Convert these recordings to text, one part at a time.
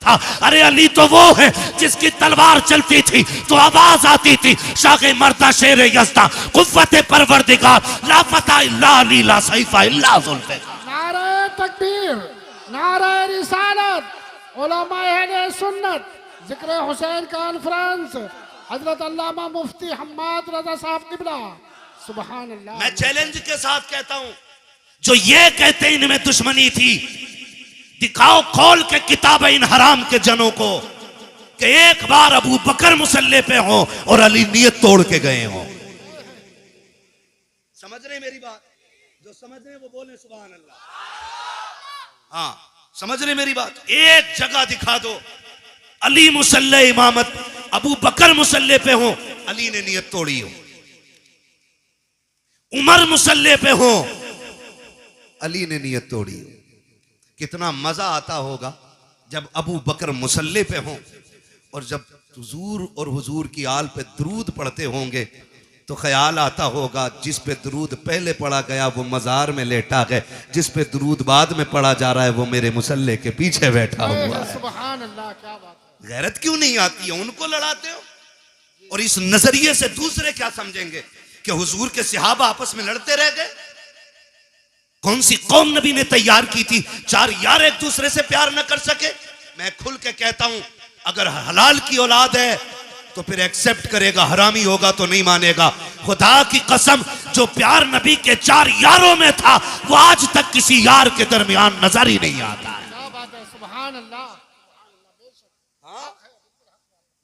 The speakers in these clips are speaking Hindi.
था। अरे अली तो वो है जिसकी तलवार चलती थी तो आवाज आती थी, शागे मर्दा शेर यज़्दा कुव्वत परवरदिगार ला फता इल्ला अली ला सैफा इल्ला जुल्फ़िकार। नारे तकबीर, नारे रिसालत, उलमा अहले सुन्नत, जिक्र हुसैन कॉन्फ्रेंस, हजरत अल्लामा मुफ्ती हम्माद रजा साहब किबला, सुभान अल्लाह। मैं चैलेंज के साथ कहता हूं, जो ये कहते इनमें दुश्मनी थी, दिखाओ खोल के किताब इन हराम के जनों को कि एक बार अबू बकर मुसल्ले पे हो और अली नियत तोड़ के गए हो। समझ रहे मेरी बात? जो समझ रहे वो बोले सुभान अल्लाह। हाँ, समझ रहे मेरी बात? एक जगह दिखा दो अली मुसल्ले इमामत, अबू बकर मुसल्ले पे हो, अली ने नियत तोड़ी हो। उमर मुसल्ले पे हो, अली ने नियत तोड़ी हो। कितना मजा आता होगा जब अबू बकर मुसल्ले पे हो और जब हुजूर और हुजूर की आल पे दरूद पढ़ते होंगे तो ख्याल आता होगा जिस पे दरूद पहले पढ़ा गया वो मजार में लेटा है, जिस पे दरूद बाद में पढ़ा जा रहा है वो मेरे मुसल्ले के पीछे बैठा हुआ है। सुभान अल्लाह, क्या बात है। गैरत क्यों नहीं आती है? उनको लड़ाते हो। और इस नजरिए से दूसरे क्या समझेंगे कि हुजूर के सहाबा आपस में लड़ते रह गए? कौन सी कौम नबी ने तैयार की थी चार यार एक दूसरे से प्यार न कर सके? मैं खुल के कहता हूं, अगर हलाल की औलाद है तो फिर एक्सेप्ट करेगा, हरामी होगा तो नहीं मानेगा। खुदा की कसम, जो प्यार नबी के चार यारों में था वो आज तक किसी यार के दरमियान नजर ही नहीं आता है। क्या बात है, सुभान अल्लाह। हाँ,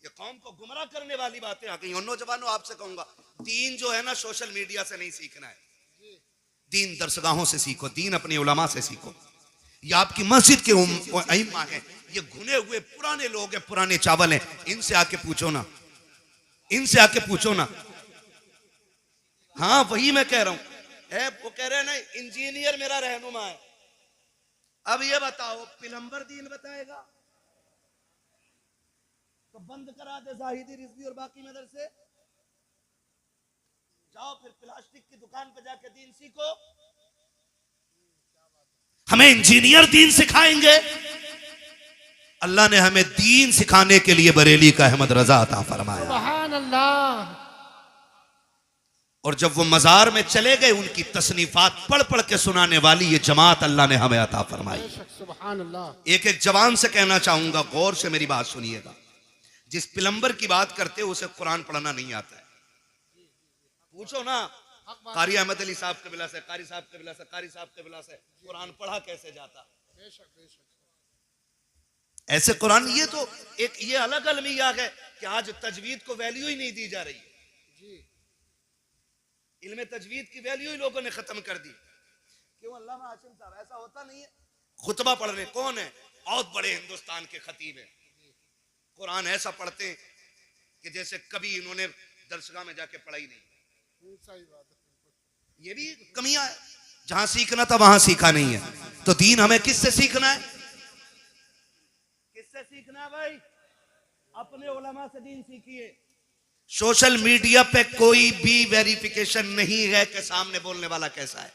ये कौम को गुमराह करने वाली बातें आ गई। और नौजवानों, आपसे कहूंगा, दीन जो है ना सोशल मीडिया से नहीं सीखना है। दीन दरसगाहों से सीखो, दीन अपने उलमा से सीखो। ये आपकी मस्जिद के अइम्मा हैं, ये घुने हुए पुराने लोग हैं, पुराने चावल हैं, इनसे आके पूछो ना, इनसे आके पूछो ना। हाँ, वही मैं कह रहा हूं। वो कह रहे हैं ना इंजीनियर मेरा रहनुमा है। अब ये बताओ, प्लम्बर दीन बताएगा तो बंद करा दे जाहिदी रिजवी और बाकी मदरसे, जाओ फिर प्लास्टिक की दुकान पे जाके दीन सीखो। हमें इंजीनियर दीन सिखाएंगे? अल्लाह ने हमें दीन सिखाने के लिए बरेली का अहमद रजा अता फरमाया। सुभान अल्लाह। और जब वो मजार में चले गए, उनकी तसनीफात पढ़ पढ़ के सुनाने वाली ये जमात अल्लाह ने हमें अता फरमाई। सुभान अल्लाह। एक एक जवान से कहना चाहूंगा, गौर से मेरी बात सुनिएगा। जिस प्लम्बर की बात करते हो उसे कुरान पढ़ना नहीं आता है। पूछो ना कारी अहमद अली साहब कबिला से, कारी साहब कबिला से, कारी साहब कबिला से, कुरान पढ़ा कैसे जाता? ऐसे कुरान, ये तो एक ये अलग अलमिया है कि आज तजवीद को वैल्यू ही नहीं दी जा रही है। इल्मे तजवीद की वैल्यू ही लोगों ने खत्म कर दी। क्यों अल्लामा हाशिम साहब? ऐसा होता नहीं है। खुतबा पढ़ रहे कौन है? बहुत बड़े हिंदुस्तान के खतीब है। कुरान ऐसा पढ़ते हैं कि जैसे कभी इन्होंने दरसगाह में जाके पढ़ाई नहीं। सही बात है। ये भी कमियां है। जहां सीखना था वहां सीखा नहीं है। तो दीन हमें किससे सीखना है? किससे सीखना है भाई? अपने उलमा से दीन सीखिए। सोशल मीडिया पे कोई भी वेरिफिकेशन नहीं है कि सामने बोलने वाला कैसा है।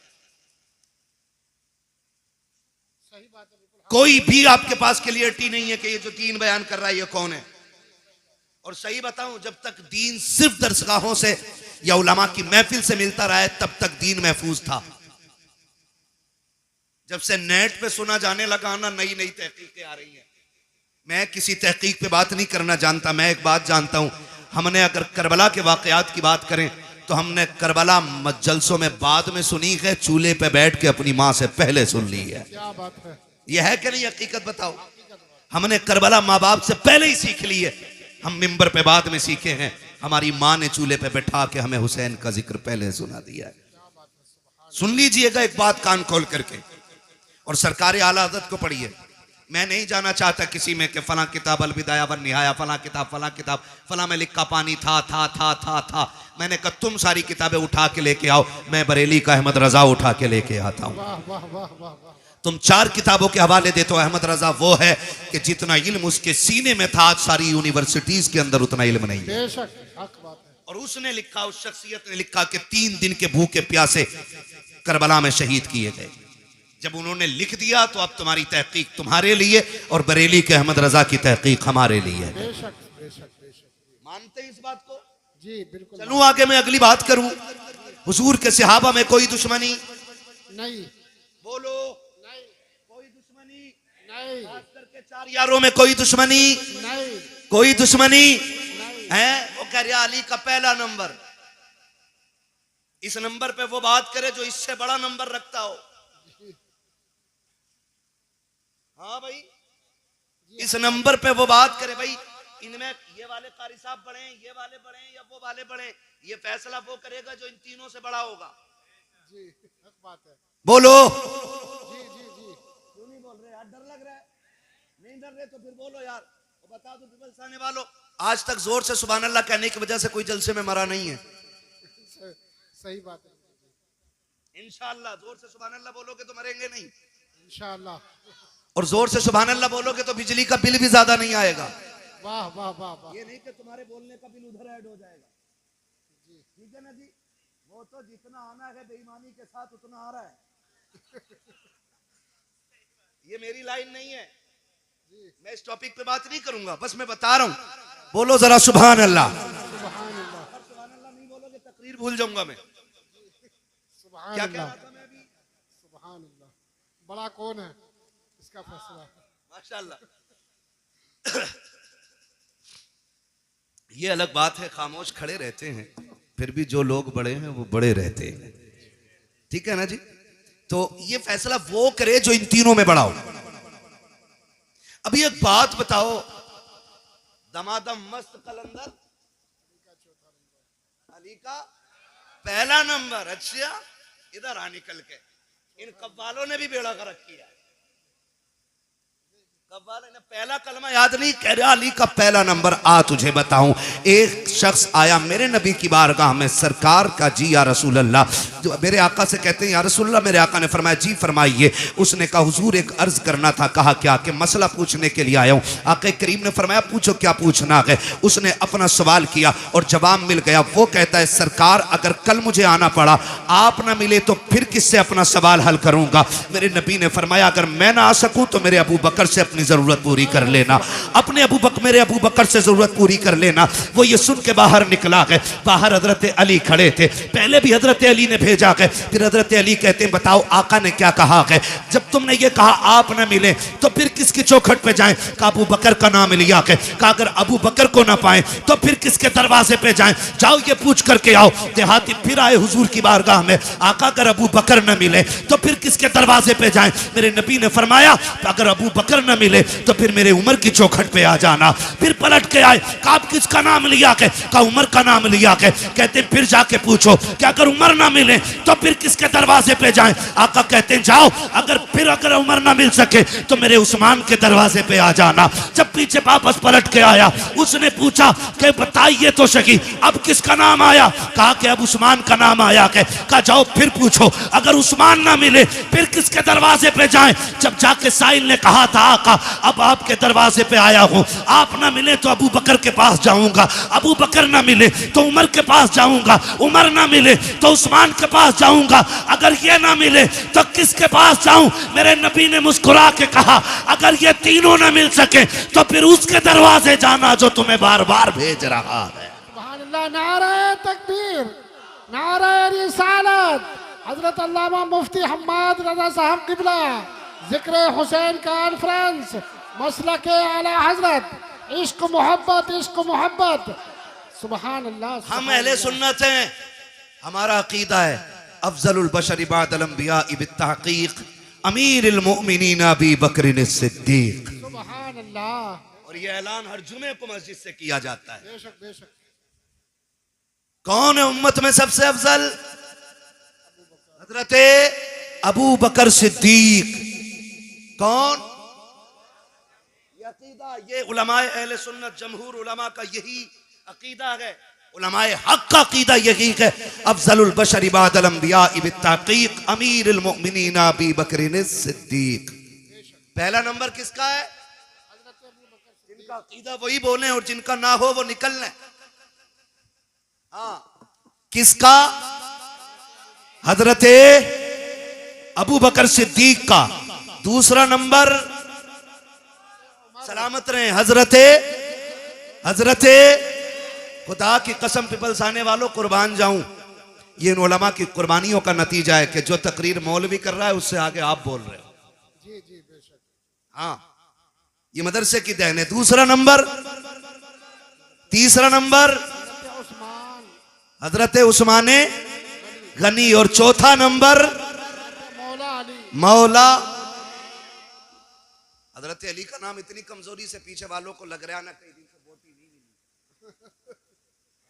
सही बात है, बिल्कुल। कोई भी आपके पास क्लियरिटी नहीं है कि ये जो दीन बयान कर रहा है ये कौन है। और सही बताऊं, जब तक दीन सिर्फ दरसगाहों से या उलमा की महफिल से मिलता रहा है तब तक दीन महफूज था। जब से नेट पे सुना जाने लगा ना, नई नई तहकीकें आ रही हैं। मैं किसी तहकीक पे बात नहीं करना जानता, मैं एक बात जानता हूं, हमने अगर करबला के वाकयात की बात करें तो हमने करबला जलसों में बाद में सुनी है, चूल्हे पे बैठ के अपनी माँ से पहले सुन ली है। क्या बात है। यह है कि नहीं? हकीकत बताओ। हमने करबला माँ बाप से पहले ही सीख ली है, हम मिंबर पे बाद में सीखे हैं। हमारी माँ ने चूल्हे पे बैठा के हमें हुसैन का जिक्र पहले सुना दिया है। सुन लीजिएगा एक बात कान खोल करके, और सरकारी आला हज़रत को पढ़िए। मैं नहीं जाना चाहता किसी में कि फला किताब अल बिदाया वन निहाया, फला किताब फला में लिखा पानी था। मैंने कहा तुम सारी किताबें उठा के लेके आओ, मैं बरेली का अहमद रजा उठा के लेके आता हूँ। वाह वाह वाह वाह वाह। तुम चार किताबों के हवाले देते हो। अहमद रजा वो है कि जितना इल्म उसके सीने में था, आज सारी यूनिवर्सिटीज के अंदर उतना इल्म नहीं है। बेशक हक बात है। और उसने लिखा, उस शख्सियत ने लिखा कि 3 दिन के भूखे प्यासे करबला में शहीद किए गए। जब उन्होंने लिख दिया तो अब तुम्हारी तहकीक तुम्हारे लिए और बरेली के अहमद रजा की तहकीक हमारे लिए। बेशक बेशक बेशक। मानते हैं इस बात को? जी बिल्कुल। चलूं आगे, मैं अगली बात करूं। हुजूर के सहाबा में कोई दुश्मनी नहीं, बोलो, नहीं, कोई दुश्मनी नहीं, खास करके 4 यारों में कोई दुश्मनी नहीं, कोई दुश्मनी नहीं। है। वो कह रहा अली का पहला नंबर, इस नंबर पे वो बात करे जो इससे बड़ा नंबर रखता हो। हाँ भाई, इस नंबर पे वो बात करे भाई इनमें ये वाले कारी साहब बढ़े, ये वाले बढ़े या वो वाले बढ़े, ये फैसला वो करेगा जो इन तीनों से बड़ा होगा। जी हक बात है। बोलो, जी जी जी। क्यों नहीं बोल रहे यार? डर लग रहा है? नहीं डर रहे तो फिर बोलो यार, बता दो पीपल्स आने वालों, आज तक जोर से सुभान अल्लाह कहने की वजह से कोई जलसे में मरा नहीं है। सही बात है। इंशाअल्लाह जोर से सुभान अल्लाह बोलोगे तो मरेंगे नहीं, इंशाअल्लाह। और जोर से सुभान अल्लाह बोलोगे तो बिजली का बिल भी ज्यादा नहीं आएगा। वाह वाह वाह वाह। ये नहीं कि तुम्हारे बोलने का बिल उधर ऐड हो जाएगा। जी ठीक है ना जी, वो तो जितना आना है बेईमानी के साथ उतना आ रहा है। ये मेरी लाइन नहीं है, मैं इस टॉपिक पे बात नहीं करूंगा, बस मैं बता रहा हूं। बोलो जरा सुभान अल्लाह। सुभान अल्लाह। सुभान अल्लाह नहीं बोलोगे तकरीर भूल जाऊंगा मैं। सुभान क्या कह अल्लाह। रहा था मैं अभी? सुभान अल्लाह। बड़ा कौन है, इसका फैसला है। माशाल्लाह। ये अलग बात है, खामोश खड़े रहते हैं, फिर भी जो लोग बड़े हैं वो बड़े रहते हैं। ठीक है ना जी? तो ये फैसला वो करे जो इन तीनों में बड़ा हो। अभी एक बात बताओ, दमादम मस्त कलंदर अली का पहला नंबर। अच्छा, इधर आ निकल के, इन कव्वालों ने भी बेड़ा गर्क किया। कव्वालों ने पहला कलमा याद नहीं, कह रहा अली का पहला नंबर। आ तुझे बताऊं, एक शख्स आया मेरे नबी की बारगाह में, सरकार का जी या रसूल अल्लाह, जो मेरे आका से कहते हैं या रसूल अल्लाह। मेरे आका ने फरमाया जी फरमाइए। उसने कहा हुजूर एक अर्ज करना था। कहा क्या? कि मसला पूछने के लिए आया हूं। आका करीम ने फरमाया पूछो क्या पूछना है। उसने अपना सवाल किया और जवाब मिल गया। वो कहता है सरकार अगर कल मुझे आना पड़ा, आप ना मिले तो फिर किससे अपना सवाल हल करूंगा? मेरे नबी ने फरमाया अगर मैं ना आ सकूं तो मेरे अबू बकर से अपनी जरूरत पूरी कर लेना। अपने मेरे अबू बकर से जरूरत पूरी कर लेना। वो ये सुन के बाहर निकला गए। बाहर हजरत अली खड़े थे। पहले भी हजरत अली ने भेजा गए, फिर हजरत अली कहते हैं बताओ आका ने क्या कहा है? जब तुमने ये कहा आप न मिले तो फिर किसकी चौखट पे जाएं? कहा अबू बकर का नाम लिया है। कहा अगर अबू बकर को ना पाए तो फिर किसके दरवाजे पे जाएं? जाओ ये पूछ करके आओ। देहाती फिर आए हुजूर की बारगाह में। आका अगर अबू बकर न मिले तो फिर किसके दरवाजे पे जाएं? मेरे नबी ने फरमाया अगर अबू बकर न मिले तो फिर मेरे उमर की चौखट पे आ जाना। फिर पलट के आए। कहा आप किसका नाम लिया के? कहा उमर का नाम लिया के। कहते फिर जाके पूछो कि अगर उमर ना मिले तो फिर किसके दरवाजे पे जाएं? आका कहते हैं जाओ, अगर उमर ना मिल सके तो मेरे उस्मान के दरवाजे पे आ जाना। जब पीछे वापस पलट के आया, उसने पूछा कि बताइए तो सही अब किसका नाम आया? कहा कि अब उस्मान का नाम आया के। कहा जाओ फिर पूछो अगर उस्मान ना मिले फिर किसके दरवाजे पे जाएं? जब जाके साइल ने कहा था आका अब आपके दरवाजे पे आया हूं, आप ना मिले तो अबू बकर के पास जाऊंगा, अबू बकर ना मिले तो उमर के पास जाऊंगा, उमर ना मिले तो उस्मान के पास जाऊंगा, अगर ये ना मिले तो किसके पास जाऊं? मेरे नबी ने मुस्कुरा के कहा अगर ये तीनों ना मिल सके तो फिर उसके दरवाजे जाना जो तुम्हें बार बार भेज रहा है। सुभान अल्लाह। नारे तकबीर, नारे रिसालत। हजरत अल्लामा मुफ्ती हम्माद रजा साहब किबला जिक्र हुसैन कॉन्फ्रेंस मसलक आला हजरत, इश्क मोहब्बत। सुभान अल्लाह। हम अहले सुन्नत हैं, हमारा अकीदा है अफजलुल बशर बादल अंबिया बित्तहकीक अमीरुल मोमिनीन अबी बकर सिद्दीक। सुभान अल्लाह। और ये ऐलान हर जुमे को मस्जिद से किया जाता है। बेशक बेशक। कौन है उम्मत में सबसे अफजल? हजरत अबू बकर सिद्दीक। कौन? ये अकीदा, ये उलमाए अहले सुन्नत जमहूर उलमा का यही अकीदा है। उलमाए हक का अकीदा यही है अफजलुल बशर बादल अंबिया बित्तहकीक अमीरुल मोमिनीन अबी बकर सिद्दीक। पहला नंबर किसका है? जिनका अकीदा वही बोले और जिनका ना हो वो निकल लें। हाँ, किसका? हजरते अबू बकर सिद्दीक का। दूसरा नंबर सलामत रहे हजरते खुदा की कसम पिपल्स आने वालों कुर्बान जाऊं, ये इन उलमा की कुर्बानियों का नतीजा है कि जो तकरीर मौलवी कर रहा है उससे आगे आप बोल रहे हो। जी जी बेशक। हाँ, ये मदरसे की देन है। तीसरा नंबर उस्मान हजरत उस्मान गनी और चौथा नंबर मौला अली। मौला हजरत अली का नाम इतनी कमजोरी से पीछे वालों को लग रहा है ना, कई दिन से बोटी नहीं मिली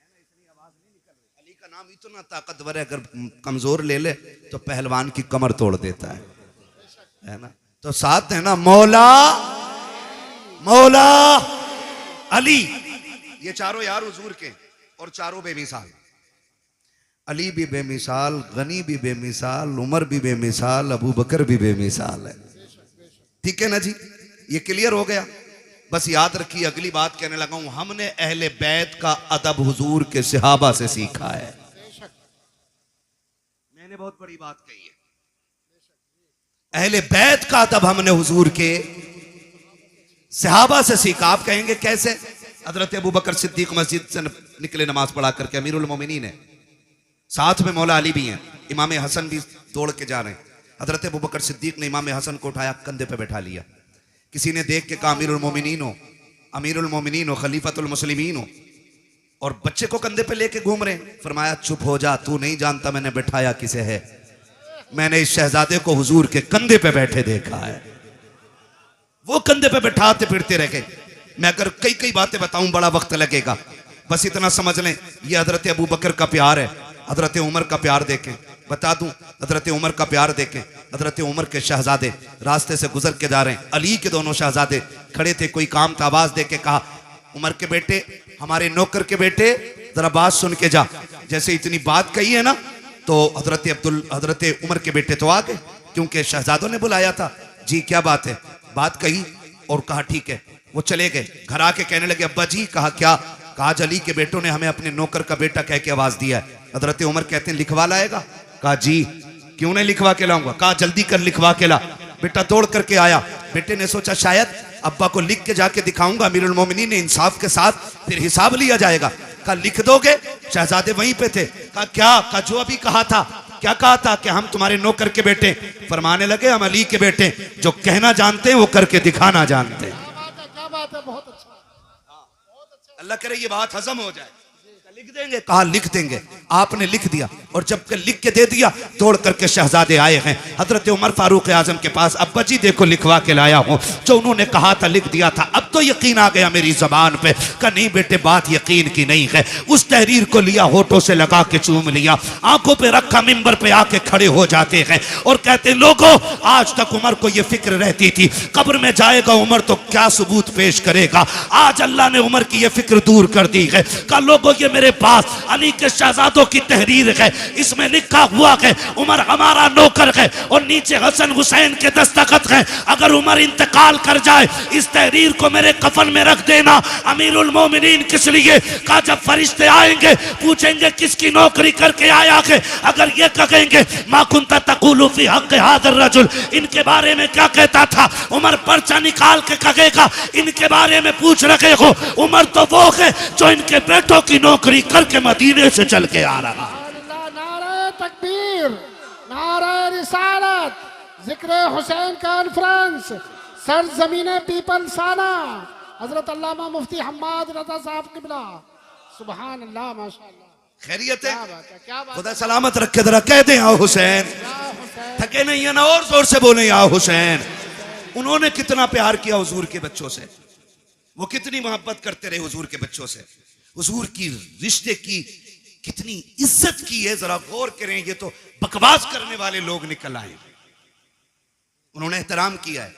है ना, इतनी आवाज नहीं निकल रही। अली का नाम इतना ताकतवर है, अगर कमजोर ले ले तो पहलवान की कमर तोड़ देता है ना। तो साथ है ना मौला अली, ये चारों यार हुजूर के और चारों बेमिसाल। अली भी बेमिसाल, गनी भी बेमिसाल, उमर भी बेमिसाल, अबू बकर भी बेमिसाल है। ठीक है ना जी, ये क्लियर हो गया। बस याद रखिए, अगली बात कहने लगा हूं, हमने अहले बैत का अदब हुजूर के सहाबा से सीखा है। मैंने बहुत बड़ी बात कही है, अहले बैत का अदब हमने हुजूर के सहाबा से सीखा। आप कहेंगे कैसे? हजरत अबू बकर सिद्दीक मस्जिद से निकले नमाज पढ़ा करके, अमीरुल मोमिनीन है, साथ में मौला अली भी हैं, इमाम हसन भी दौड़ के जा रहे हैं। हजरत अबू बकर सिद्दीक ने इमाम हसन को उठाया, कंधे पे बैठा लिया। किसी ने देख के कहा अमीरुल मोमिनीन हो, खलीफतुल मुस्लिमीन हो, और बच्चे को कंधे पे लेके घूम रहे हैं। फरमाया चुप हो जा, तू नहीं जानता मैंने बैठाया किसे है। मैंने इस शहजादे को हुजूर के कंधे पे बैठे देखा है। वो कंधे पे बैठाते फिरते रह गए। मैं अगर कई कई बातें बताऊं बड़ा वक्त लगेगा, बस इतना समझ लें, ये हजरत अबू बकर का प्यार है। हजरत उमर का प्यार देखें, बता दूं, हजरत उमर का प्यार देखें। हजरत उमर के शहजादे रास्ते से गुजर के जा रहे हैं, अली के दोनों शहजादे खड़े थे। कोई काम था, आवाज दे के कहा उमर के बेटे, हमारे नौकर के बेटे, जरा बात सुन के जा। जैसे इतनी बात कही है ना, तो हजरत उमर के बेटे तो आ गए, क्योंकि शहजादों ने बुलाया था। जी क्या बात है? बात कही और कहा ठीक है। वो चले गए, घर आके कहने लगे अब्बा जी। कहा क्या? कहा अली के बेटों ने हमें अपने नौकर का बेटा कह के आवाज दिया है। हजरत उमर कहते हैं लिखवा लाएगा? कहा जी क्यों नहीं लिखवा के लाऊंगा। कहा जल्दी कर लिखवा के ला। बेटा दौड़ करके आया। बेटे ने सोचा शायद अब्बा को लिख के जाके दिखाऊंगा, अमीरुल मोमिनीन ने इंसाफ के साथ फिर हिसाब लिया जाएगा। कहा लिख दोगे? शहजादे वहीं पे थे। कहा क्या? कहा जो अभी कहा था। क्या कहा था? कि हम तुम्हारे नौकर के बेटे। फरमाने लगे हम अली के बेटे, जो कहना जानते हैं वो करके दिखाना जानते हैं। क्या बात है, बहुत अच्छा। अल्लाह करे ये बात हजम हो जाए। लिख देंगे? कहा लिख देंगे। आपने लिख दिया, और जब लिख के दे दिया, दौड़ करके शहजादे आए हैं हजरत उमर फारूक आजम के पास। अब्बा जी देखो लिखवा के लाया हूं, जो उन्होंने कहा था लिख दिया था। अब तो यकीन आ गया मेरी जबान पे। कहा नहीं बेटे, बात यकीन की नहीं है। उस तहरीर को लिया, होठों से लगा के चूम लिया, आंखों पे रखा, मिंबर पे आके खड़े हो जाते हैं और कहते लोगों, आज तक उमर को यह फिक्र रहती थी कब्र में जाएगा उमर तो क्या सबूत पेश करेगा। आज अल्लाह ने उमर की यह फिक्र दूर कर दी है। कहा लोगों, ये मेरे पास अली के शहजादों की तहरीर है, इसमें लिखा हुआ है उमर हमारा नौकर है, और नीचे हसन हुसैन के दस्तखत है। अगर उमर इंतकाल कर जाए, इस तहरीर को मेरे कफन में रख देना। अमीरुल मोमिनीन किस लिए? कहा जब फरिश्ते आएंगे पूछेंगे किसकी नौकरी करके आया है, अगर ये कहेंगे मा कुंता तक़ूलु फी हक़्क़ हाज़ा रजुल, इनके बारे में क्या कहता था, उमर पर्चा निकाल के कहेगा इनके बारे में पूछ रहे हो। उमर तो वो है जो इनके बेटों की नौकरी करके मदीने से चल के आ रहा। नारे तकबीर, नारे रिसालत, जिक्र हुसैन कॉन्फ्रेंस, सरजमीन पीपल्स आना, हजरत अल्लामा मुफ्ती हम्माद रजा साहब किबला। सुभान अल्लाह, माशाअल्लाह। खैरियत है? क्या बात। खुदा सलामत रखे। जरा कह दें या हुसैन। थके नहीं है ना, और जोर से बोले या हुसैन। उन्होंने कितना प्यार किया हुजूर के बच्चों से, वो कितनी मोहब्बत करते रहे हुजूर के बच्चों से, हुजूर की रिश्ते की कितनी इज्जत की है। जरा गौर करें, ये तो बकवास करने वाले लोग निकल आए। उन्होंने एहतराम किया है।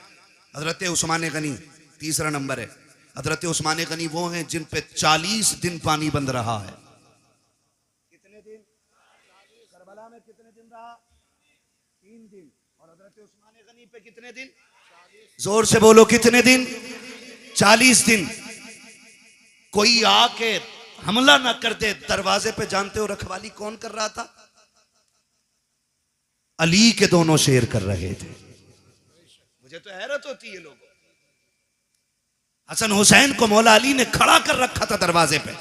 हजरत उस्मान गनी तीसरा नंबर है। हजरत उस्मान गनी वो हैं जिन पे 40 दिन पानी बंद रहा है। कितने दिन? करबला में कितने दिन रहा? 3 दिन। और हजरत उस्मान गनी पे कितने दिन? जोर से बोलो कितने दिन? 40 दिन। कोई आके हमला ना कर दे दरवाजे पे। जानते हो रखवाली कौन कर रहा था? अली के दोनों शेर कर रहे थे। मुझे तो हैरत होती है लोगों, हसन हुसैन को मौला अली ने खड़ा कर रखा था दरवाजे पे।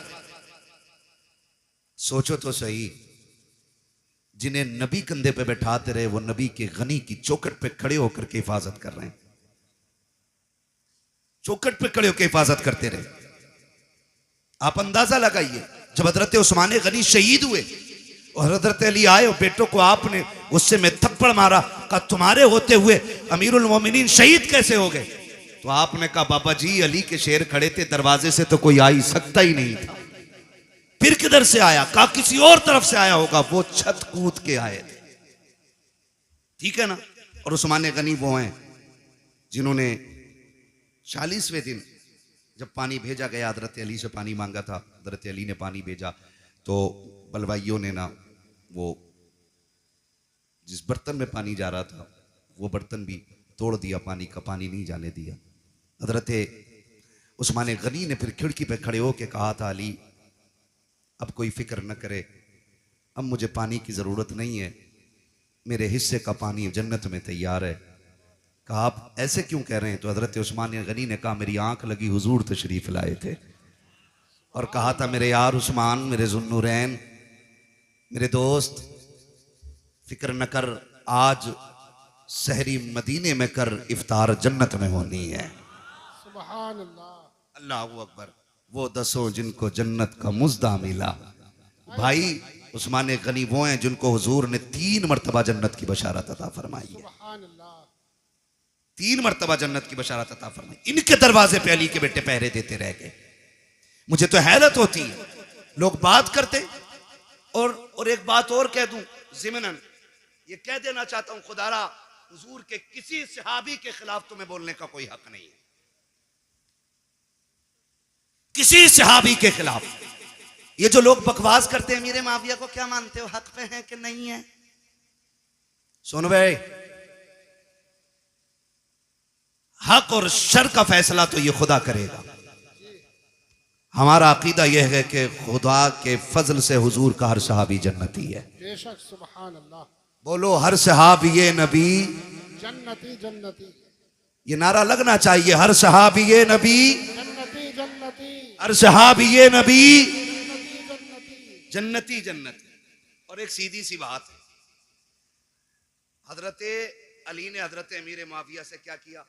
सोचो तो सही, जिन्हें नबी कंधे पे बैठाते रहे वो नबी के गनी की चौखट पे खड़े होकर के हिफाजत कर रहे हैं, चौखट पे खड़े होकर हिफाजत करते रहे। आप अंदाजा लगाइए, जब हजरत उस्मान गनी शहीद हुए और हजरत अली आए और बेटों को आपने गुस्से में थप्पड़ मारा, कहा तुम्हारे होते हुए अमीरुल मोमिनीन शहीद कैसे हो गए? तो आपने कहा बाबा जी अली के शेर खड़े थे, दरवाजे से तो कोई आ ही सकता ही नहीं था। फिर किधर से आया? कहा किसी और तरफ से आया होगा, वो छत कूद के आए थे। ठीक है ना। और उस्मान गनी वो हैं जिन्होंने 40वें दिन जब पानी भेजा गया, हजरत अली से पानी मांगा था, हजरत अली ने पानी भेजा तो बलवाइयों ने ना वो जिस बर्तन में पानी जा रहा था वो बर्तन भी तोड़ दिया, पानी का पानी नहीं जाने दिया। हजरत उस्मान गनी ने फिर खिड़की पे खड़े होकर कहा था अली अब कोई फिक्र न करे, अब मुझे पानी की ज़रूरत नहीं है, मेरे हिस्से का पानी जन्नत में तैयार है। कहा आप ऐसे क्यों कह रहे हैं? तो हजरत उस्मान गनी ने कहा मेरी आंख लगी, हुजूर तशरीफ लाए थे और कहा था मेरे यार उस्मान, मेरे जुन्नुरैन, मेरे दोस्त, फिक्र न कर, आज सहरी मदीने में कर, इफ्तार जन्नत में होनी है। सुभान अल्लाह, अल्लाहू अकबर। वो 10 जिनको जन्नत का मुज्दा मिला। भाई उस्मान गनी वो हैं जिनको हुजूर ने 3 मरतबा जन्नत की बशारत अता फरमाई है। सुभान अल्लाह, 3 मरतबा जन्नत की बशारत अता फरमाई। इनके दरवाजे पे अली के बेटे पहरे देते रह गए। मुझे तो हैरत होती है, लोग बात करते और एक बात और कह दूं ज़िमनन, ये कह देना चाहता हूं खुदारा हुजूर के किसी सहाबी के खिलाफ तुम्हें बोलने का कोई हक नहीं है, किसी सहाबी के खिलाफ। ये जो लोग बकवास करते हैं अमीर माविया को क्या मानते हो, हक पे है कि नहीं है? सुन भाई, हक और शर का फैसला तो ये खुदा करेगा। हमारा अकीदा यह है कि खुदा के फजल से हुजूर का हर सहाबी जन्नती है। बेशक, सुभान अल्लाह। बोलो हर सहाबी ये नबी जन्नती जन्नती, ये नारा लगना चाहिए, हर सहाबी ये नबी जन्नती जन्नती, हर सहाबी ये नबी जन्नती जन्नती। जन्नती जन्नती। और एक सीधी सी बात है, हजरत अली ने हजरत अमीर माविया से क्या किया?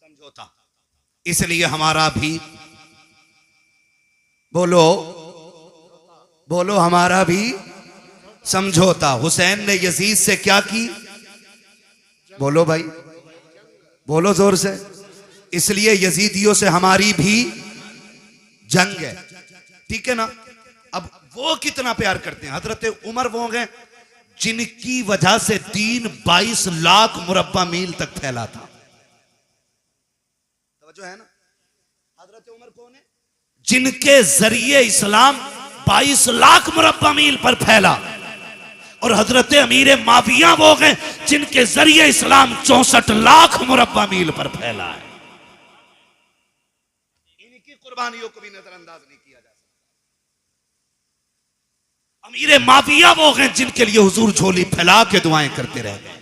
समझौता। इसलिए हमारा भी बोलो बोलो हमारा भी समझौता। हुसैन ने यजीद से क्या की? बोलो भाई, बोलो जोर से। इसलिए यजीदियों से हमारी भी जंग है। ठीक है ना। अब वो कितना प्यार करते हैं। हजरत उमर वो गए जिनकी वजह से दीन 22 लाख मुरब्बा मील तक फैला था। जो है ना, हजरत उमर कौन है? जिनके जरिए इस्लाम 22 लाख मुरब्बा मील पर फैला। और हजरत अमीर माविया वो गए जिनके जरिए इस्लाम 64 लाख मुरब्बा मील पर फैला है। इनकी कुर्बानियों को भी नजरअंदाज नहीं किया जा सकता। अमीर माविया वो गए जिनके लिए हुजूर झोली फैला के दुआएं करते रह गए।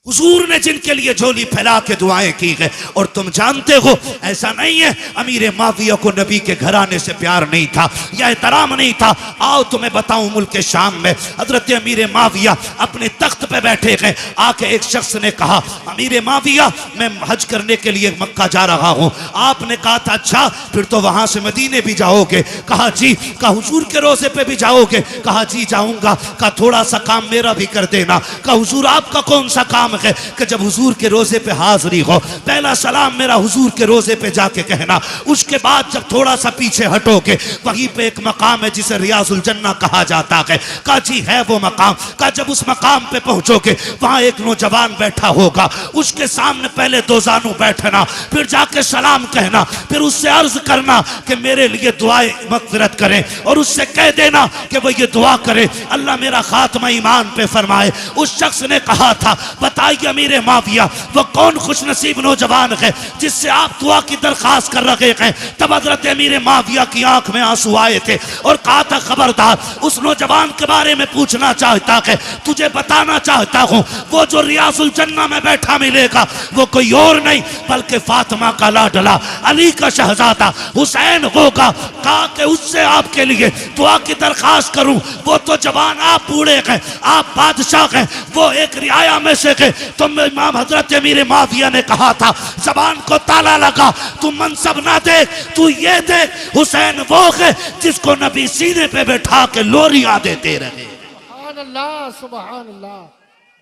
हुजूर ने जिनके लिए झोली फैला के दुआएं की गए। और तुम जानते हो ऐसा नहीं है अमीर माविया को नबी के घराने से प्यार नहीं था या एहतराम नहीं था। आओ तुम्हें बताऊं, मुल्क शाम में हजरत अमीर माविया अपने तख्त पे बैठे गए। आके एक शख्स ने कहा अमीर माविया मैं हज करने के लिए मक्का जा रहा हूं। आपने कहा था अच्छा फिर तो वहां से मदीने भी जाओगे? कहा जी। कहा हुजूर के रोजे पे भी जाओगे? कहा जी जाऊंगा। कहा थोड़ा सा काम मेरा भी कर देना। कहा हुजूर आपका कौन सा काम है? कि जब हुजूर के रोजे पे हाजिरी हो पहला सलाम मेरा हुजूर के रोजे पे जाके कहना। उसके बाद जब थोड़ा सा पीछे हटोगे वहीं पे एक मकाम है जिसे रियाजुल जन्ना कहा जाता है। कहा जी है वो मकाम। कहा जब उस मकाम पे पहुंचोगे वहां एक नौजवान बैठा होगा, उसके सामने पहले 2 जानू बैठना, फिर जाके सलाम कहना, फिर उससे अर्ज करना कि मेरे लिए दुआएं मगफिरत करें और उससे कह देना कि वो ये दुआ करे अल्लाह मेरा खात्मा ईमान पे फरमाए। उस शख्स ने कहा था बता बताइए अमीर माविया वो कौन खुशनसीब नौजवान है जिससे आप दुआ की दरखास्त कर रहे हैं। तब हजरत अमीर माविया की आंख में आंसू आए थे और कहा था खबरदार, उस नौजवान के बारे में पूछना चाहता है, तुझे बताना चाहता हूं, वो जो रियाजुल जन्ना में बैठा मिलेगा वो कोई और नहीं बल्कि फातिमा का लाडला अली का शहजादा हुसैन होगा। कहा कि उससे आपके लिए दुआ की दरखास्त करूं, वो तो जवान, आप बूढ़े हैं, आप बादशाह हैं, वो एक रियाया में से है। तो इमाम हजरत अमीर माविया ने कहा था जबान को ताला लगा, तू मनसब ना देख, तू ये देख हुसैन वो है जिसको नबी सीने पे बैठा के लोरियां देते रहे। सुभान अल्लाह, सुभान अल्लाह,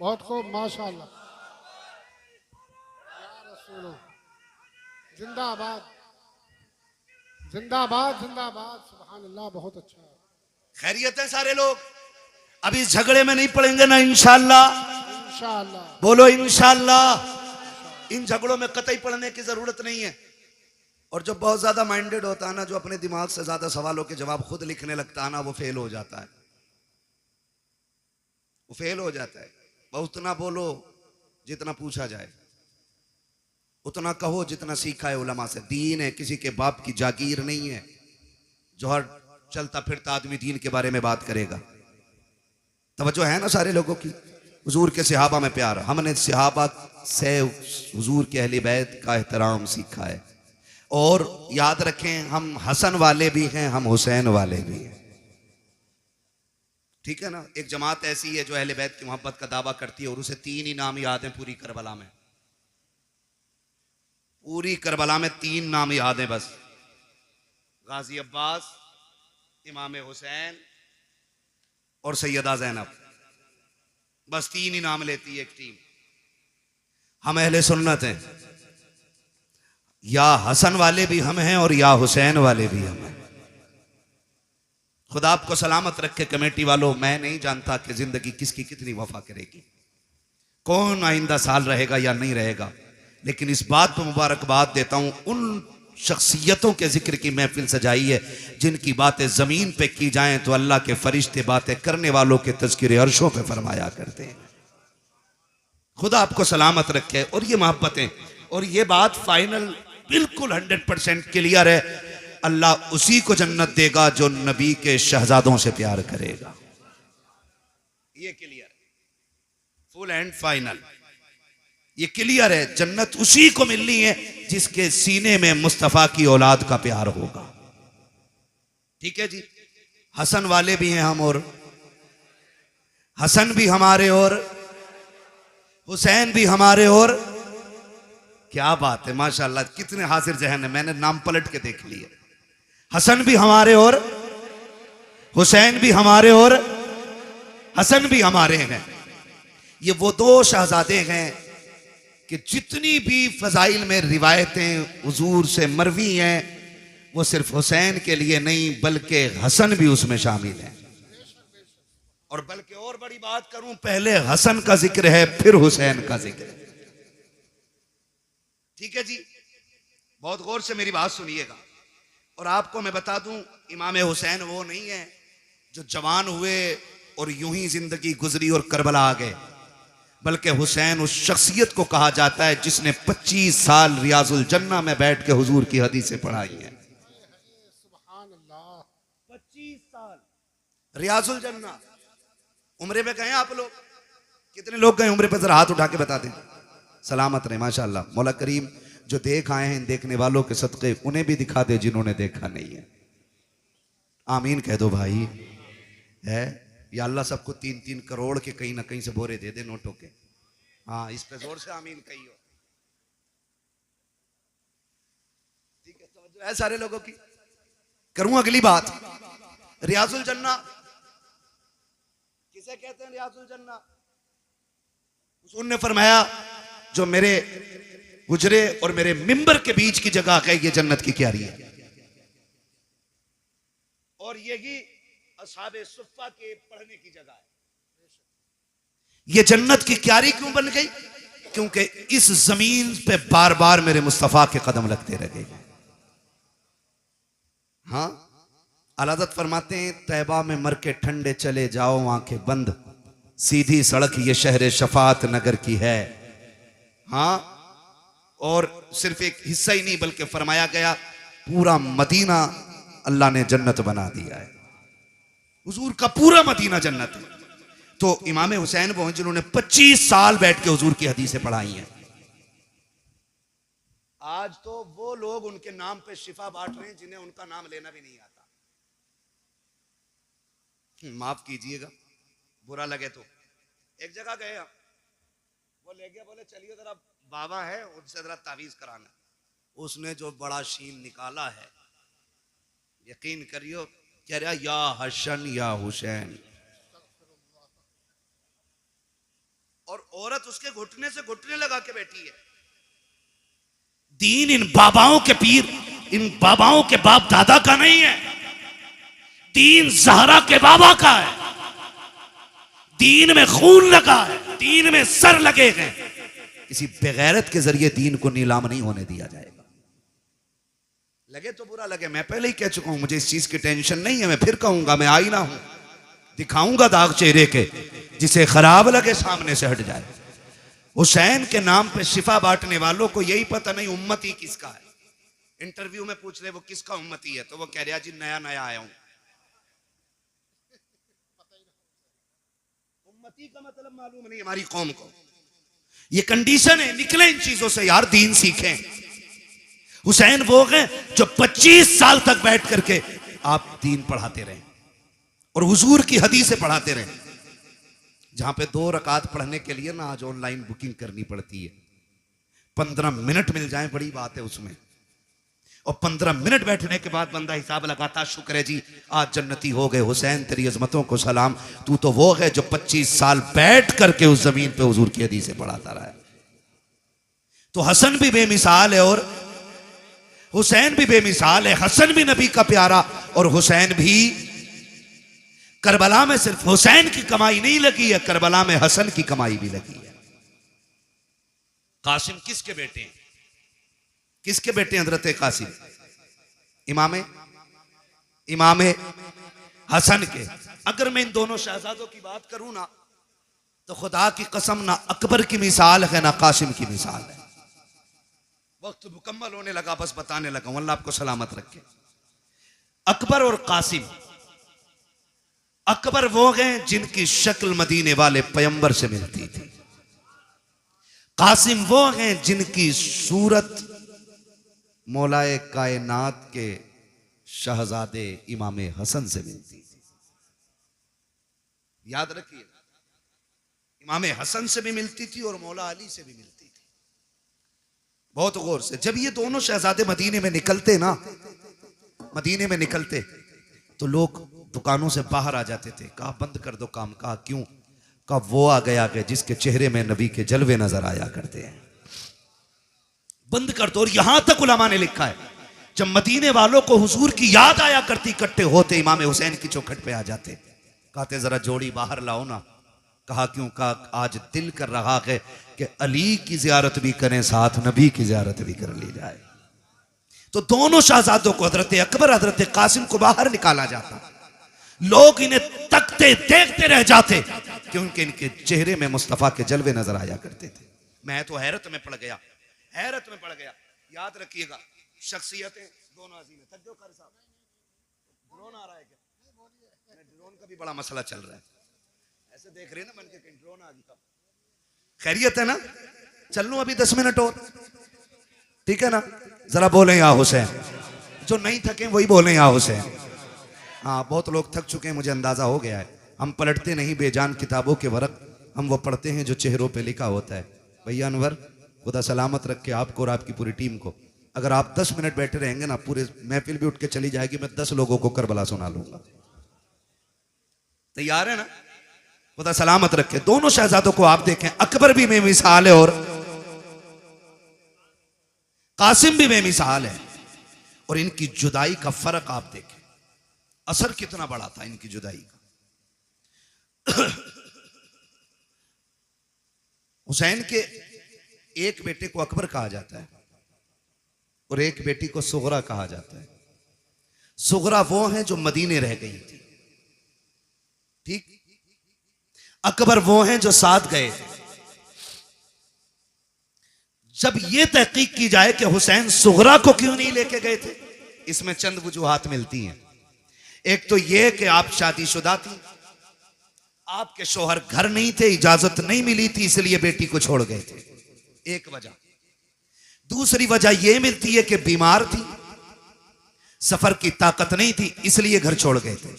बहुत खूब, माशाअल्लाह, या रसूल, जिंदाबाद जिंदाबाद जिंदाबाद, सुभान अल्लाह, बहुत अच्छा है। खैरियत है सारे लोग? अभी इस झगड़े में नहीं पड़ेंगे ना इंशाअल्लाह? इंशाअल्लाह, बोलो इंशाअल्लाह। इन झगड़ों में कतई पड़ने की जरूरत नहीं है। और जो बहुत ज्यादा माइंडेड होता है ना, जो अपने दिमाग से ज्यादा सवालों के जवाब खुद लिखने लगता है ना, वो फेल हो जाता है, वो फेल हो जाता है। बहुत उतना बोलो जितना पूछा जाए, उतना कहो जितना सीखा है उलमा से। दीन है, किसी के बाप की जागीर नहीं है जो हर चलता फिरता आदमी दीन के बारे में बात करेगा। तवज्जो है ना सारे लोगों की? हुजूर के सहाबा में प्यार, हमने सहाबा से हुजूर के अहले बैत का एहतराम सीखा है। और याद रखें, हम हसन वाले भी हैं, हम हुसैन वाले भी हैं, ठीक है ना। एक जमात ऐसी है जो अहले बैत की मोहब्बत का दावा करती है और उसे 3 ही नाम याद हैं पूरी करबला में। पूरी करबला में 3 नाम याद हैं बस, गाजी अब्बास, इमाम हुसैन और सैयदा ज़ैनब। बस 3 ही नाम लेती है एक टीम। हम अहले सुन्नत हैं, या हसन वाले भी हम हैं और या हुसैन वाले भी हम हैं। खुदा आपको सलामत रखे कमेटी वालों। मैं नहीं जानता कि जिंदगी किसकी कितनी वफा करेगी, कौन आइंदा साल रहेगा या नहीं रहेगा, लेकिन इस बात पर मुबारकबाद देता हूं उन शख्सियतों के जिक्र की महफिल सजाई है जिनकी बातें जमीन पे की जाएं तो अल्लाह के फरिश्ते बातें करने वालों के तज़किरे अर्शों पे फरमाया करते हैं। खुदा आपको सलामत रखे। और ये मोहब्बतें, और ये बात फाइनल बिल्कुल 100% क्लियर है, अल्लाह उसी को जन्नत देगा जो नबी के शहजादों से प्यार करेगा। ये क्लियर है, फुल एंड फाइनल, ये क्लियर है। जन्नत उसी को मिलनी है जिसके सीने में मुस्तफा की औलाद का प्यार होगा। ठीक है जी। हसन वाले भी हैं हम, और हसन भी हमारे और हुसैन भी हमारे, और क्या बात है माशाल्लाह, कितने हाजिर जहन है। मैंने नाम पलट के देख लिए। हसन भी हमारे और हुसैन भी हमारे और हसन भी हमारे हैं। ये वो 2 शहजादे हैं कि जितनी भी फजाइल में रिवायतें हुजूर से मरवी हैं वो सिर्फ हुसैन के लिए नहीं बल्कि हसन भी उसमें शामिल है। और बल्कि और बड़ी बात करूं, पहले हसन का जिक्र है फिर हुसैन का जिक्र है। ठीक है जी, बहुत गौर से मेरी बात सुनिएगा। और आपको मैं बता दूं, इमाम हुसैन वो नहीं है जो जवान हुए और यूं ही जिंदगी गुजरी और करबला आ गए, बल्कि हुसैन उस शख्सियत को कहा जाता है जिसने 25 साल रियाजुल जन्ना में बैठ के हुजूर की हदीसें पढ़ाई हैं। सुभान अल्लाह, 25 साल रियाजुल जन्ना। उम्रे पे गए आप लोग? कितने लोग गए उम्रे पे? जरा हाथ उठा के बता दें। सलामत रहे माशाअल्लाह। मौला करीम जो देख आए हैं देखने वालों के सदक़े उन्हें भी दिखा दे जिन्होंने देखा नहीं है। आमीन कह दो भाई। है या अल्लाह सबको 3-3 करोड़ के कहीं ना कहीं से बोरे दे दे नोटों के। हाँ, इस पे जोर से आमीन कहियो। ठीक है, तो है सारे लोगों की। करूं अगली बात, रियाजुल जन्ना किसे कहते हैं? रियाजुल जन्ना उन्होंने फरमाया जो मेरे गुजरे और मेरे मिंबर के बीच की जगह है ये जन्नत की क्यारी है। और यही असहाबे सुफ़ा के पढ़ने की जगह है। ये जन्नत की क्यारी क्यों बन गई? क्योंकि इस जमीन पे बार बार मेरे मुस्तफा के कदम लगते रह गए। हाँ, अलादत फरमाते हैं तैबा में मर के ठंडे चले जाओ आंखें बंद, सीधी सड़क ये शहर शफात नगर की है। हाँ, और सिर्फ एक हिस्सा ही नहीं बल्कि फरमाया गया पूरा मदीना अल्लाह ने जन्नत बना दिया है। हुजूर का पूरा मदीना जन्नत है। तो इमाम हुसैन वो हैं जिन्होंने 25 साल बैठ के हुजूर की हदीसें पढ़ाई हैं। आज तो वो लोग उनके नाम पे शिफा बांट रहे हैं जिन्हें उनका नाम लेना भी नहीं आता। माफ कीजिएगा, बुरा लगे तो। एक जगह गए हम, वो ले गया, बोले चलिए जरा बाबा है उनसे जरा तावीज कराना। उसने जो बड़ा शीन निकाला है, यकीन करियो, कह रहा या हसन या हुसैन, और औरत उसके घुटने से घुटने लगा के बैठी है। दीन इन बाबाओं के पीर, इन बाबाओं के बाप दादा का नहीं है। दीन ज़हरा के बाबा का है। दीन में खून लगा है, दीन में सर लगे हैं। किसी बेगैरत के जरिए दीन को नीलाम नहीं होने दिया जाएगा। लगे तो बुरा लगे, मैं पहले ही कह चुका हूं, मुझे इस चीज की टेंशन नहीं है। मैं फिर कहूंगा, मैं आईना हूं, दिखाऊंगा दाग चेहरे के, जिसे खराब लगे सामने से हट जाए। हुसैन के नाम पे शिफा बांटने वालों को यही पता नहीं उम्मती किसका है। इंटरव्यू में पूछ रहे वो किसका उम्मती है, तो वो कह रहा जी नया नया आया हूं। उम्मती का मतलब मालूम नहीं हमारी कौम को। ये कंडीशन है, निकले इन चीजों से यार, दीन सीखें। हुसैन वो हैं जो 25 साल तक बैठ करके आप दीन पढ़ाते रहे और हुजूर की हदीसें पढ़ाते रहे। जहां पे 2 रकात पढ़ने के लिए ना आज ऑनलाइन बुकिंग करनी पड़ती है। 15 मिनट मिल जाए बड़ी बात है उसमें, और 15 मिनट बैठने के बाद बंदा हिसाब लगाता, शुक्र है जी आज जन्नती हो गए, हुसैन तेरी अजमतों को सलाम, तू तो वो है जो 25 साल बैठ करके उस जमीन पे हुजूर की हदीसें पढ़ाता रहा है। तो हसन भी बेमिसाल है और हुसैन भी बेमिसाल है। हसन भी नबी का प्यारा और हुसैन भी। करबला में सिर्फ हुसैन की कमाई नहीं लगी है, करबला में हसन की कमाई भी लगी है। कासिम किसके बेटे हैं? किसके बेटे हजरत कासिम? इमामे हसन के। अगर मैं इन दोनों शहजादों की बात करूं ना, तो खुदा की कसम ना अकबर की मिसाल है ना कासिम की मिसाल है। वक्त मुकम्मल होने लगा, बस बताने लगा हूं, अल्लाह आपको सलामत रखे। अकबर और कासिम, अकबर वो हैं जिनकी शक्ल मदीने वाले पैगंबर से मिलती थी। कासिम वो हैं जिनकी सूरत मौलाए कायनात के शहजादे इमाम हसन से मिलती थी। याद रखिए, इमाम हसन से भी मिलती थी और मौला अली से भी मिलती थी। बहुत गौर से, जब ये दोनों शहजादे मदीने में निकलते ना, मदीने में निकलते तो लोग दुकानों से बाहर आ जाते थे। कहा बंद कर दो काम। कहा क्यों? कहा वो आ गया कि जिसके चेहरे में नबी के जलवे नजर आया करते हैं, बंद कर दो। और यहां तक उलमा ने लिखा है जब मदीने वालों को हुजूर की याद आया करती, इकट्ठे होते इमाम हुसैन की चौखट पे आ जाते, कहते जरा जोड़ी बाहर लाओ ना। कहा क्यों? कहा आज दिल कर रहा है कि अली की जियारत भी करें, साथ नबी की जियारत भी कर ली जाए। तो दोनों शहजादों को, हजरत अकबर हजरत कासिम को बाहर निकाला जाता। लोग इन्हें तकते देखते रह जाते क्योंकि इनके चेहरे में मुस्तफा के जलवे नजर आया करते थे। मैं तो हैरत में पड़ गया, हैरत में पड़ गया। याद रखिएगा, शख्सियतें दोनों अजीम है। तक कर साहब, ड्रोन आ रहा है क्या? ड्रोन का भी बड़ा मसला चल रहा है। ऐसे देख रहे हैं ना बन के ड्रोन आ गया। खैरियत है ना? चल लूं अभी 10 मिनट और, ठीक है ना? जरा बोले या हुसैन। जो नहीं थके वही बोले या हुसैन। हाँ, बहुत लोग थक चुके हैं, मुझे अंदाजा हो गया है। हम पलटते नहीं बेजान किताबों के वरक, हम वो पढ़ते हैं जो चेहरों पे लिखा होता है। भैया अनवर, खुदा सलामत रखे आपको और आपकी पूरी टीम को। अगर आप 10 मिनट बैठे रहेंगे ना, पूरे महफिल भी उठ के चली जाएगी। मैं 10 लोगों को करबला सुना लूंगा। तैयार है ना? खुदा सलामत रखे। दोनों शहजादों को आप देखें, अकबर भी बेमिसाल है और कासिम भी बेमिसाल है। और इनकी जुदाई का फर्क आप देखें, असर कितना बड़ा था इनकी जुदाई का। हुसैन के एक बेटे को अकबर कहा जाता है और एक बेटी को सुगरा कहा जाता है। सुगरा वो है जो मदीने रह गई थी, ठीक। अकबर वो हैं जो साथ गए। जब यह तहकीक की जाए कि हुसैन सुगरा को क्यों नहीं लेके गए थे, इसमें चंद वजूहात मिलती हैं। एक तो यह कि आप शादीशुदा थी, आपके शोहर घर नहीं थे, इजाजत नहीं मिली थी, इसलिए बेटी को छोड़ गए थे, एक वजह। दूसरी वजह यह मिलती है कि बीमार थी, सफर की ताकत नहीं थी, इसलिए घर छोड़ गए थे।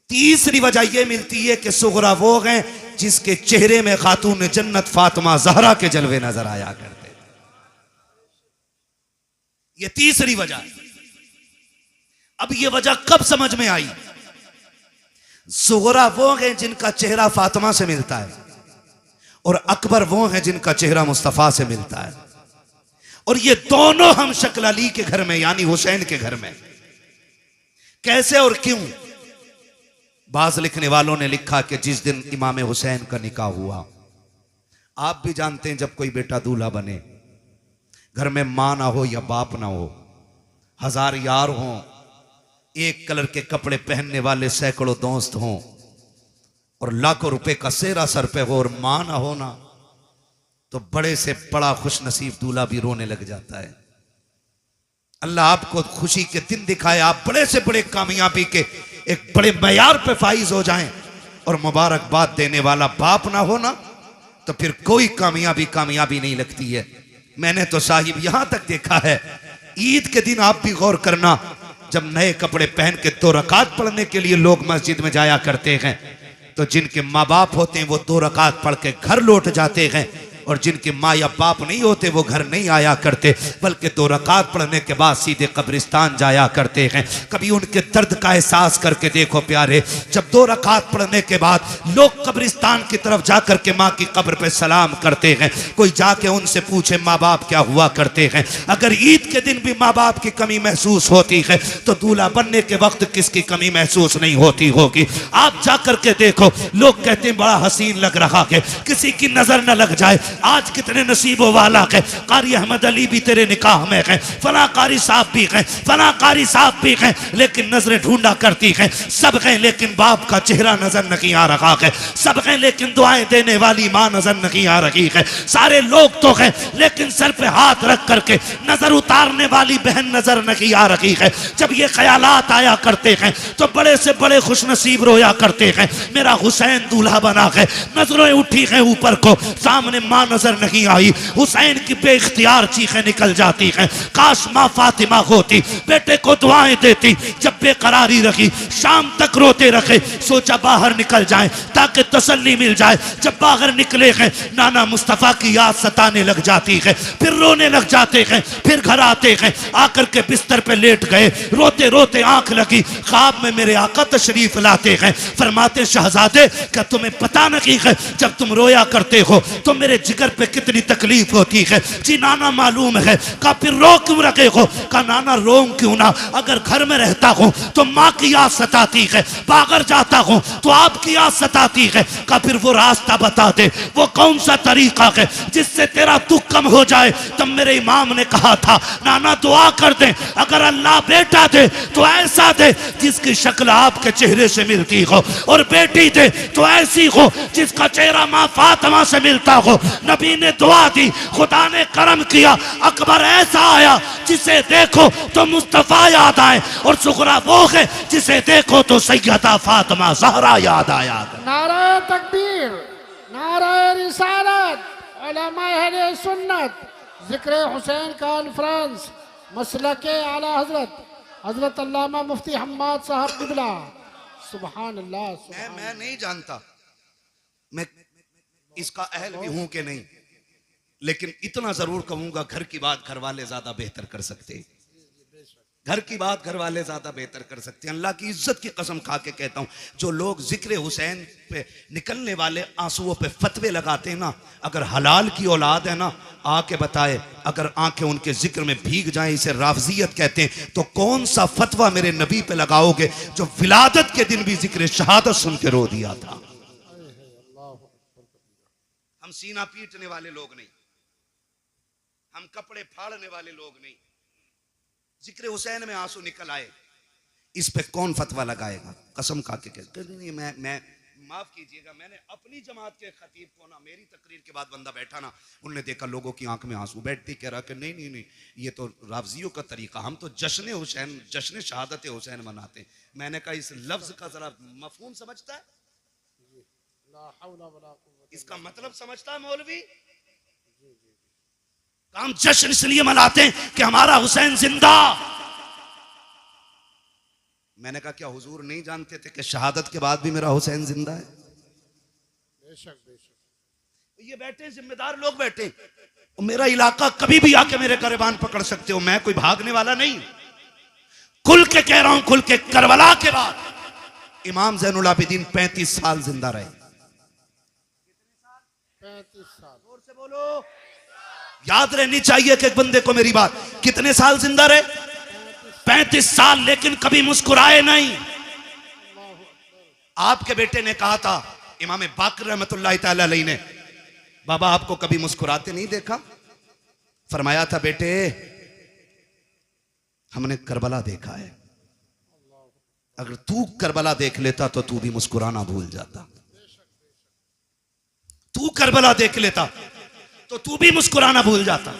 तीसरी वजह यह मिलती है कि सुगरा वो हैं जिसके चेहरे में खातून जन्नत फातिमा ज़हरा के जलवे नजर आया करते। यह तीसरी वजह है। अब यह वजह कब समझ में आई? सुगरा वो हैं जिनका चेहरा फातिमा से मिलता है, और अकबर वो हैं जिनका चेहरा मुस्तफा से मिलता है। और ये दोनों हम शक्ल अली के घर में यानी हुसैन के घर में। कैसे और क्यों? बाज लिखने वालों ने लिखा कि जिस दिन इमाम हुसैन का निकाह हुआ, आप भी जानते हैं जब कोई बेटा दूल्हा बने, घर में मां ना हो या बाप ना हो, हजार यार हों, एक कलर के कपड़े पहनने वाले सैकड़ों दोस्त हों, और लाखों रुपए का सेहरा सर पे हो और मां ना हो ना, तो बड़े से बड़ा खुश नसीब दूल्हा भी रोने लग जाता है। अल्लाह आपको खुशी के दिन दिखाए, आप बड़े से बड़े कामयाबी के एक बड़े मयार पे फाइज हो जाएं, और मुबारकबाद देने वाला बाप ना हो ना, तो फिर कोई कामयाबी नहीं लगती है। मैंने तो साहिब यहां तक देखा है, ईद के दिन आप भी गौर करना, जब नए कपड़े पहन के 2 रकात पढ़ने के लिए लोग मस्जिद में जाया करते हैं, तो जिनके माँ बाप होते हैं वो 2 रकात पढ़ के घर लौट जाते हैं, और जिनके माँ या बाप नहीं होते वो घर नहीं आया करते, बल्कि 2 रकात पढ़ने के बाद सीधे कब्रिस्तान जाया करते हैं। कभी उनके दर्द का एहसास करके देखो प्यारे, जब 2 रकात पढ़ने के बाद लोग कब्रिस्तान की तरफ जाकर के माँ की कब्र पे सलाम करते हैं, कोई जाके उनसे पूछे माँ बाप क्या हुआ करते हैं। अगर ईद के दिन भी माँ बाप की कमी महसूस होती है, तो दूल्हा बनने के वक्त किसकी कमी महसूस नहीं होती होगी? आप जाकर के देखो, लोग कहते हैं बड़ा हसीन लग रहा है, किसी की नजर न लग जाए। आज कितने नसीबों वाला है, कारी अहमद अली भी तेरे निकाह में है, फला कारी साहब भी है, फला कारी साहब भी है, लेकिन नजरें ढूंढा करती हैं, सब हैं लेकिन बाप का चेहरा नजर नहीं आ रहा है, सब हैं लेकिन दुआएं देने वाली मां नजर नहीं आ रही है, सारे लोग तो हैं लेकिन सर पे हाथ रख करके नजर उतारने वाली बहन नजर नहीं आ रही है। जब ये ख्यालात आया करते हैं तो बड़े से बड़े खुश नसीब रोया करते हैं, मेरा हुसैन दूल्हा बना है, नजरें उठी हैं ऊपर को, सामने मां नजर नहीं आई, हुसैन की बेइख्तियार चीखें निकल जाती हैं, काश मां फातिमा होती, बेटे को दुआएं देती। जब बेकरारी रखी, शाम तक रोते रखे, सोचा बाहर निकल जाएं ताकि तसल्ली मिल जाए। जब बाहर निकले हैं, नाना मुस्तफा की याद सताने लग जाती है, फिर रोने लग जाते हैं, फिर घर आते हैं, आकर के बिस्तर पे लेट गए, रोते रोते आंख लगी, ख्वाब में मेरे आका तशरीफ लाते हैं, फरमाते शहजादे क्या तुम्हें पता नहीं है जब तुम रोया करते हो तो मेरे जिगर पे कितनी तकलीफ होती है? जी नाना मालूम है। का फिर रो क्यों रखे हो? का नाना रो क्यों ना, अगर घर में रहता हूं तो माँ की याद सताती है, बाहर जाता हूं तो आपकी याद सताती है। का फिर वो रास्ता बता दे, वो कौन सा तरीका है जिससे तेरा दुख कम हो जाए? तब मेरे इमाम ने कहा था नाना दुआ कर दे, अगर अल्लाह बेटा दे तो ऐसा दे जिसकी शक्ल आपके चेहरे से मिलती हो, और बेटी दे तो ऐसी हो जिसका चेहरा माँ फातिमा से मिलता हो। नबी ने दुआ दी, खुदा ने करम किया, अकबर ऐसा आया जिसे देखो तो मुस्तफा याद आए, और सुगरा वो है जिसे देखो तो सैयदा फातिमा ज़हरा याद आया। नारा तकबीर, नारा रिसालत, उलमा अहले सुन्नत, जिक्र हुसैन कॉन्फ्रेंस, मसलके आला हजरत हजरत अल्लामा मुफ्ती हम्माद साहब किबला। सुभान अल्लाह। मैं नहीं जानता मैं इसका अहल भी हूं कि नहीं, लेकिन इतना जरूर कहूंगा, घर की बात घर वाले ज्यादा बेहतर कर सकते, घर की बात घर वाले ज्यादा बेहतर कर सकते हैं। अल्लाह की इज्जत की कसम खा के कहता हूं, जो लोग जिक्र हुसैन पे निकलने वाले आंसुओं पे फतवे लगाते हैं ना, अगर हलाल की औलाद है ना, आके बताए, अगर आंखें उनके जिक्र में भीग जाएं, इसे राफजियत कहते हैं, तो कौन सा फतवा मेरे नबी पे लगाओगे जो विलादत के दिन भी जिक्र शहादत सुन के रो दिया था? हम सीना पीटने वाले लोग नहीं, हम कपड़े फाड़ने वाले लोग नहीं। जिक्र हुसैन में आंसू निकल आए, इस पे कौन फतवा लगाएगा? कसम खा के कहते नहीं, माफ कीजिएगा, मैंने अपनी जमात के खतीब को ना, मेरी तकरीर के बाद बंदा बैठा ना, उनने देखा लोगों की आंख में आंसू, बैठते कह रहा कि नहीं नहीं नहीं, ये तो रावजियों का तरीका, हम तो जश्न हुसैन, जश्न शहादत हुसैन मनाते हैं। मैंने कहा इस लफ्ज का जरा मफहूम समझता है, इसका मतलब समझता है मौलवी? हम जश्न इसलिए मनाते हैं कि हमारा हुसैन जिंदा। मैंने कहा क्या हुजूर नहीं जानते थे कि शहादत के बाद भी मेरा हुसैन जिंदा है? बेशक बेशक। ये बैठे जिम्मेदार लोग बैठे, मेरा इलाका कभी भी आके मेरे गिरबान पकड़ सकते हो, मैं कोई भागने वाला नहीं। खुल के कह रहा हूं, खुल के, करबला के बाद इमाम ज़ैनुल आबिदीन 35 साल जिंदा रहे। 35 साल। जोर से बोलो, याद रहनी चाहिए कि एक बंदे को मेरी बात। कितने साल जिंदा रहे? 35 साल, लेकिन कभी मुस्कुराए नहीं। आपके बेटे ने कहा था, इमाम बाकर रहमतुल्लाह तआला अलैहि ने, बाबा आपको कभी मुस्कुराते नहीं देखा? फरमाया था बेटे हमने करबला देखा है, अगर तू करबला देख लेता तो तू भी मुस्कुराना भूल जाता। तू करबला देख लेता तो तू भी मुस्कुराना भूल जाता।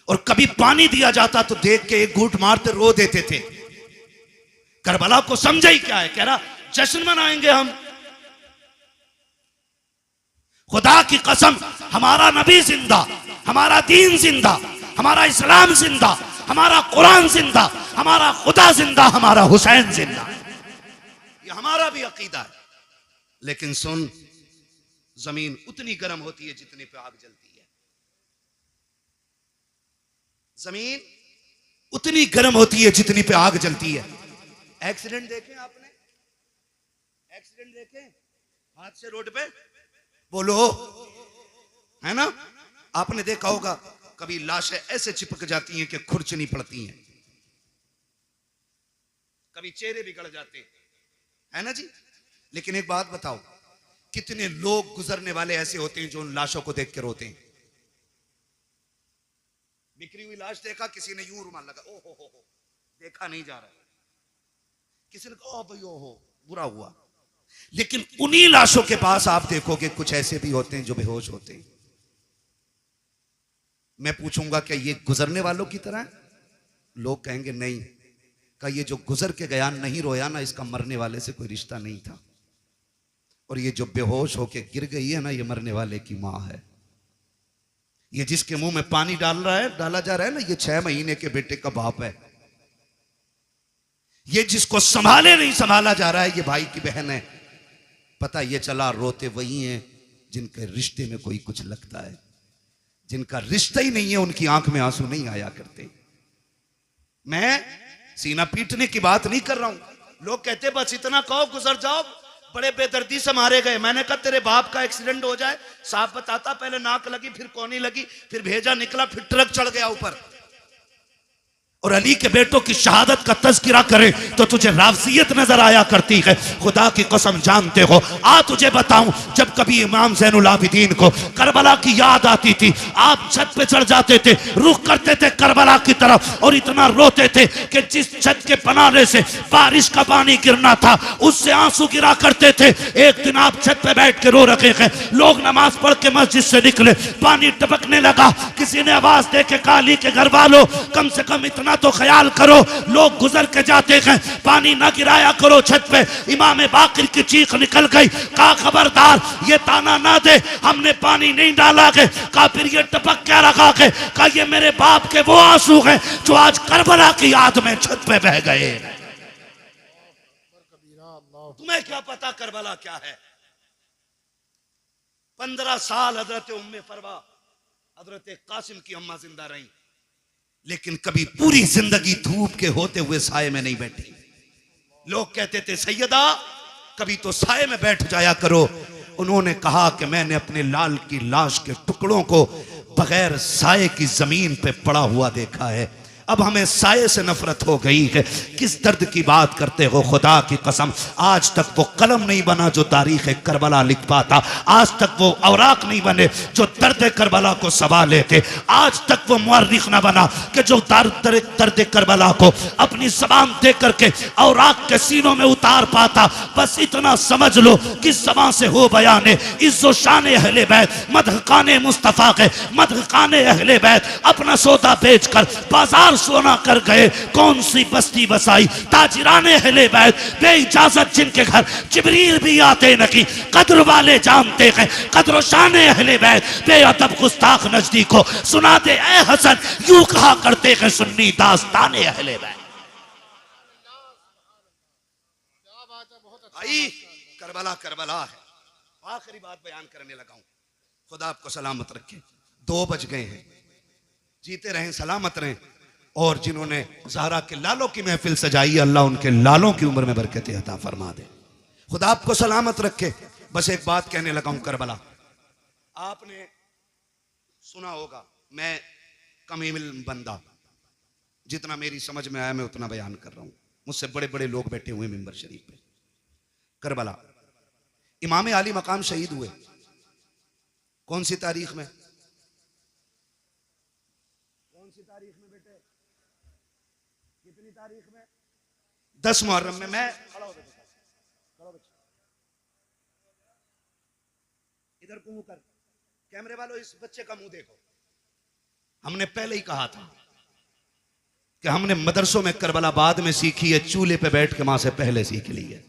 और कभी पानी दिया जाता तो देख के एक घूंट मारते रो देते थे। करबला को समझा ही क्या है, कह रहा जश्न मनाएंगे हम। खुदा की कसम, हमारा नबी जिंदा, हमारा दीन जिंदा, हमारा इस्लाम जिंदा, हमारा कुरान जिंदा, हमारा खुदा जिंदा, हमारा हुसैन जिंदा। ये हमारा भी अकीदा है। लेकिन सुन, जमीन उतनी गर्म होती है जितने पे आग जलती है। जमीन उतनी गर्म होती है जितनी पे आग जलती है। एक्सीडेंट देखे आपने? एक्सीडेंट देखे हादसे रोड पे? बोलो, है ना? आपने देखा होगा कभी लाशें ऐसे चिपक जाती हैं कि खुरचनी पड़ती हैं, कभी चेहरे बिगड़ जाते हैं, है ना जी? लेकिन एक बात बताओ, कितने लोग गुजरने वाले ऐसे होते हैं जो उन लाशों को देख के रोते हैं? बिखरी हुई लाश देखा, किसी ने यूं रुमाल लगा, ओ हो, देखा नहीं जा रहा, किसी ने कहा भाई ओ हो बुरा हुआ। लेकिन उन्हीं लाशों के पास आप देखोगे कुछ ऐसे भी होते हैं जो बेहोश होते हैं। मैं पूछूंगा क्या ये गुजरने वालों की तरह है? लोग कहेंगे नहीं। का ये जो गुजर के गया नहीं रोया ना, इसका मरने वाले से कोई रिश्ता नहीं था। और ये जो बेहोश होके गिर गई है ना, ये मरने वाले की मां है। ये जिसके मुंह में पानी डाला जा रहा है ना, ये 6 महीने के बेटे का बाप है। ये जिसको संभाले नहीं संभाला जा रहा है, ये भाई की बहन है। पता ये चला रोते वही हैं जिनके रिश्ते में कोई कुछ लगता है। जिनका रिश्ता ही नहीं है उनकी आंख में आंसू नहीं आया करते। मैं सीना पीटने की बात नहीं कर रहा हूं। लोग कहते बस इतना कहो गुजर जाओ, बड़े बेदर्दी से मारे गए। मैंने कहा तेरे बाप का एक्सीडेंट हो जाए, साफ बताता, पहले नाक लगी फिर कोनी लगी, फिर भेजा निकला, फिर ट्रक चढ़ गया ऊपर। और अली के बेटों की शहादत का तज़किरा करे तो तुझे रावजियत नजर आया करती है। खुदा की कसम जानते हो, आ तुझे बताऊं, जब कभी इमाम ज़ैनुल आबिदीन को करबला की याद आती थी, आप छत पे चढ़ जाते थे, रुख करते थे करबला की तरफ और इतना रोते थे कि जिस छत के बनाने से बारिश का पानी गिरना था उससे आंसू गिरा करते थे। एक दिन आप छत पे बैठ के रो रखे हैं, लोग नमाज पढ़ के मस्जिद से निकले, पानी टपकने लगा। किसी ने आवाज दे के कहा अली के घर वालों, कम से कम इतना तो ख्याल करो, लोग गुजर के जाते हैं, पानी ना गिराया करो छत पे। इमाम बाकिर की चीख निकल गई, कहा खबरदार ये ताना ना दे, हमने पानी नहीं डाला के। कहा फिर ये टपक क्या रखा के? कहा ये मेरे बाप के वो आंसू हैं जो आज करबला की याद में छत पे बह गए। तुम्हें क्या पता करबला क्या है? 15 साल हजरत उम्मे फरवा, हजरत कासिम की अम्मा जिंदा रही, लेकिन कभी पूरी जिंदगी धूप के होते हुए साये में नहीं बैठी। लोग कहते थे सैयदा कभी तो साये में बैठ जाया करो। उन्होंने कहा कि मैंने अपने लाल की लाश के टुकड़ों को बगैर साये की जमीन पे पड़ा हुआ देखा है। अब हमें साये से नफरत हो गई है। किस दर्द की बात करते हो खुदा की कसम, आज तक वो कलम नहीं बना जो तारीख करबला लिख पाता, आज तक वो औराक नहीं बने जो दर्द करबला को सबा लेते, आज तक वो मुअर्रिख ना बना कि जो दर्द करबला को अपनी जबान दे करके औराक के सीनों में उतार पाता। बस इतना समझ लो कि जबान से हो बयान इज्जो शान अहले बैत, मदहकाने मुस्तफा के मदहकाने अहले बैत अपना सौदा बेचकर बाजार सोना कर गए। कौन सी बस्ती बसाई ताजिराने अहले बैत, बेइजाजत जिनके घर जिब्रील भी आते नहीं। कद्र वाले जानते हैं कद्र शाने अहले बैत, बेअदब गुस्ताख नजदीक को सुना दे ए हसन, यूं कहा करते हैं सुन्नी दास्ताने अहले बैत। भाई करबला करबला है। आखिरी बात बयान करने लगा हूं, खुदा आपको सलामत रखे। 2 बज गए हैं, जीते रहें सलामत रहें। और जिन्होंने ज़हरा के लालों की महफिल सजाई, अल्लाह उनके लालों की उम्र में बरकत अता फरमा दे। खुदा आपको सलामत रखे। बस एक बात कहने लगा हूं, करबला आपने सुना होगा, मैं कम इल्म बंदा, जितना मेरी समझ में आया मैं उतना बयान कर रहा हूं। मुझसे बड़े बड़े लोग बैठे हुए मिंबर शरीफ पे। करबला इमाम आली मकाम शहीद हुए कौन सी तारीख में? कौन सी तारीख में बेटे? कितनी तारीख में? 10 मुहर्रम में। मैं खड़ा हो बच्चा, इधर को मुंह कर, कैमरे वालों इस बच्चे का मुंह देखो। हमने पहले ही कहा था कि हमने मदरसों में करबला बाद में सीखी है, चूल्हे पे बैठ के मां से पहले सीख ली है।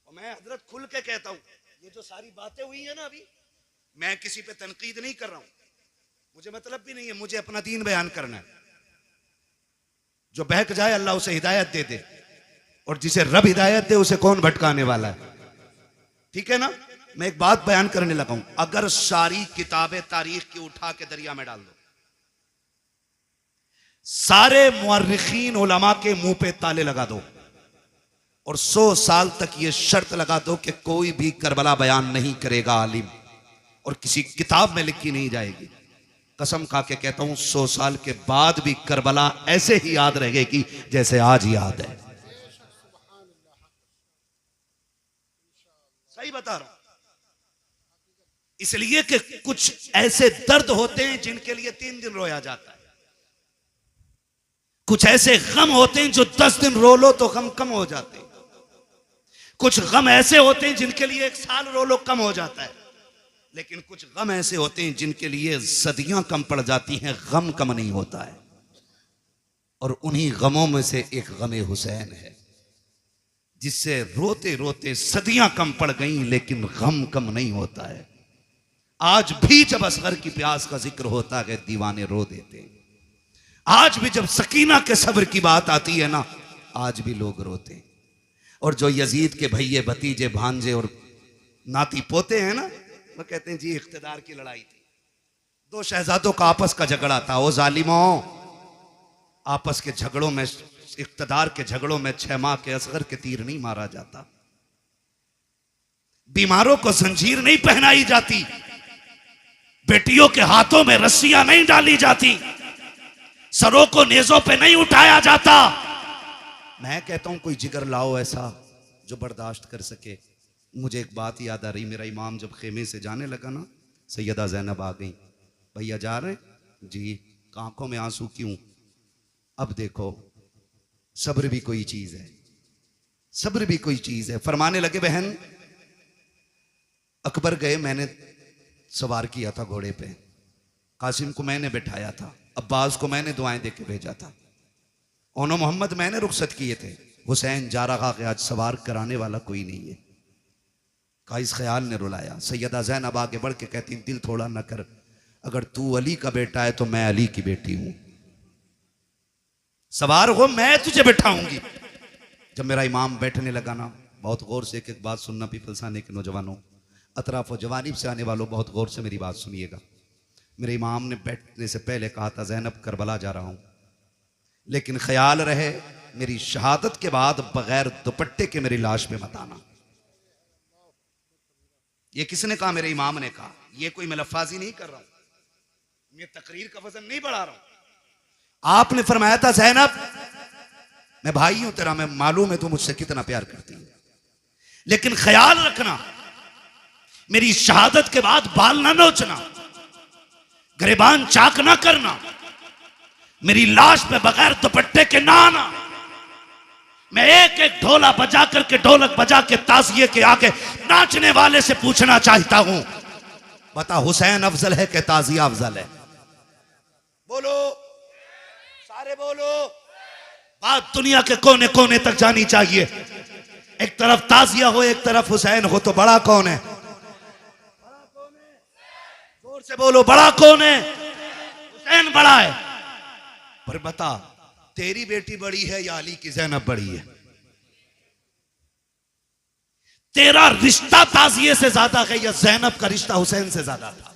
और मैं हजरत खुल के कहता हूं, ये जो सारी बातें हुई है ना अभी, मैं किसी पे तनकीद नहीं कर रहा हूं, मुझे मतलब भी नहीं है, मुझे अपना दीन बयान करना है। जो बहक जाए अल्लाह उसे हिदायत दे दे, और जिसे रब हिदायत दे उसे कौन भटकाने वाला है। ठीक है ना? मैं एक बात बयान करने लगा हूं, अगर सारी किताबें तारीख की उठा के दरिया में डाल दो, सारे मुअर्रिखीन उलमा के मुंह पे ताले लगा दो, और 100 साल तक ये शर्त लगा दो कि कोई भी करबला बयान नहीं करेगा आलिम, और किसी किताब में लिखी नहीं जाएगी। कसम खा के कहता हूं 100 साल के बाद भी करबला ऐसे ही याद रहेगी जैसे आज याद है। सही बता रहा हूं, इसलिए कि कुछ ऐसे दर्द होते हैं जिनके लिए 3 दिन रोया जाता है, कुछ ऐसे गम होते हैं जो 10 दिन रो लो तो गम कम हो जाते हैं, कुछ गम ऐसे होते हैं जिनके लिए 1 साल रो लो कम हो जाता है, लेकिन कुछ गम ऐसे होते हैं जिनके लिए सदियां कम पड़ जाती हैं, गम कम नहीं होता है। और उन्हीं गमों में से एक गम हुसैन है, जिससे रोते रोते सदियां कम पड़ गई लेकिन गम कम नहीं होता है। आज भी जब असगर की प्यास का जिक्र होता है दीवाने रो देते हैं, आज भी जब सकीना के सब्र की बात आती है ना, आज भी लोग रोते हैं। और जो यजीद के भैये भतीजे भांजे और नाती पोते हैं ना, वो कहते हैं जी इख्तिदार की लड़ाई थी, 2 शहजादों का आपस का झगड़ा था। वो जालिमों, आपस के झगड़ों में, इख्तिदार के झगड़ों में 6 माह के असगर के तीर नहीं मारा जाता, बीमारों को जंजीर नहीं पहनाई जाती, बेटियों के हाथों में रस्सियां नहीं डाली जाती, सरों को नेजों पे नहीं उठाया जाता। मैं कहता हूं कोई जिगर लाओ ऐसा जो बर्दाश्त कर सके। मुझे एक बात याद आ रही, मेरा इमाम जब खेमे से जाने लगा ना, सैयदा ज़ैनब आ गई, भैया जा रहे जी, आंखों में आंसू क्यों? अब देखो सब्र भी कोई चीज है, सब्र भी कोई चीज है। फरमाने लगे बहन, अकबर गए, मैंने सवार किया था घोड़े पे, कासिम को मैंने बिठाया था, अब्बास को मैंने दुआएं दे के भेजा था, ओनो मोहम्मद मैंने रुखसत किए थे, हुसैन जा रहा कि आज सवार कराने वाला कोई नहीं है। काइस ख्याल ने रुलाया। सैयदा ज़ैनब आगे बढ़ के कहती, दिल थोड़ा न कर, अगर तू अली का बेटा है तो मैं अली की बेटी हूं, सवार हो मैं तुझे बैठाऊंगी। जब मेरा इमाम बैठने लगा ना, बहुत गौर से एक एक बात सुनना, पीपल्स आने के नौजवानों, अतराफ व जवानीब से आने वालों, बहुत गौर से मेरी बात सुनिएगा। मेरे इमाम ने बैठने से पहले कहा था, ज़ैनब करबला जा रहा हूं, लेकिन ख्याल रहे मेरी शहादत के बाद बगैर दुपट्टे के मेरी लाश पे मत आना। ये किसने कहा? मेरे इमाम ने कहा। ये कोई मैं लफ्ज़ी नहीं कर रहा हूं, मैं तकरीर का वजन नहीं बढ़ा रहा हूं। आपने फरमाया था ज़ैनब, मैं भाई हूं तेरा, मैं मालूम है तू मुझसे कितना प्यार करती है, लेकिन ख्याल रखना मेरी शहादत के बाद बाल ना नोचना, गिरबान चाक ना करना, मेरी लाश पे बगैर दुपट्टे के ना आना। मैं एक एक ढोला बजा करके, ढोलक बजा के ताजिए के आगे नाचने वाले से पूछना चाहता हूं, बता हुसैन अफजल है कि ताजिया अफजल है? बोलो, सारे बोलो। बात दुनिया के कोने कोने तक जानी चाहिए। एक तरफ ताजिया हो, एक तरफ हुसैन हो, तो बड़ा कौन है? जोर से बोलो, बड़ा कौन है? हुसैन बड़ा है। पर बता, तेरी बेटी बड़ी है या अली की ज़ैनब बड़ी है? तेरा रिश्ता ताजिए से ज्यादा है या ज़ैनब का रिश्ता हुसैन से ज्यादा था?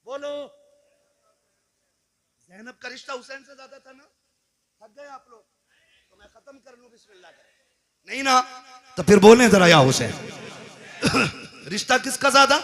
बोलो। ज़ैनब का रिश्ता हुसैन से ज्यादा था ना? थक गए आप लोग? तो मैं खत्म कर लूं बिस्मिल्लाह कर। नहीं ना, तो फिर बोलें जरा या हुसैन। रिश्ता किसका ज्यादा?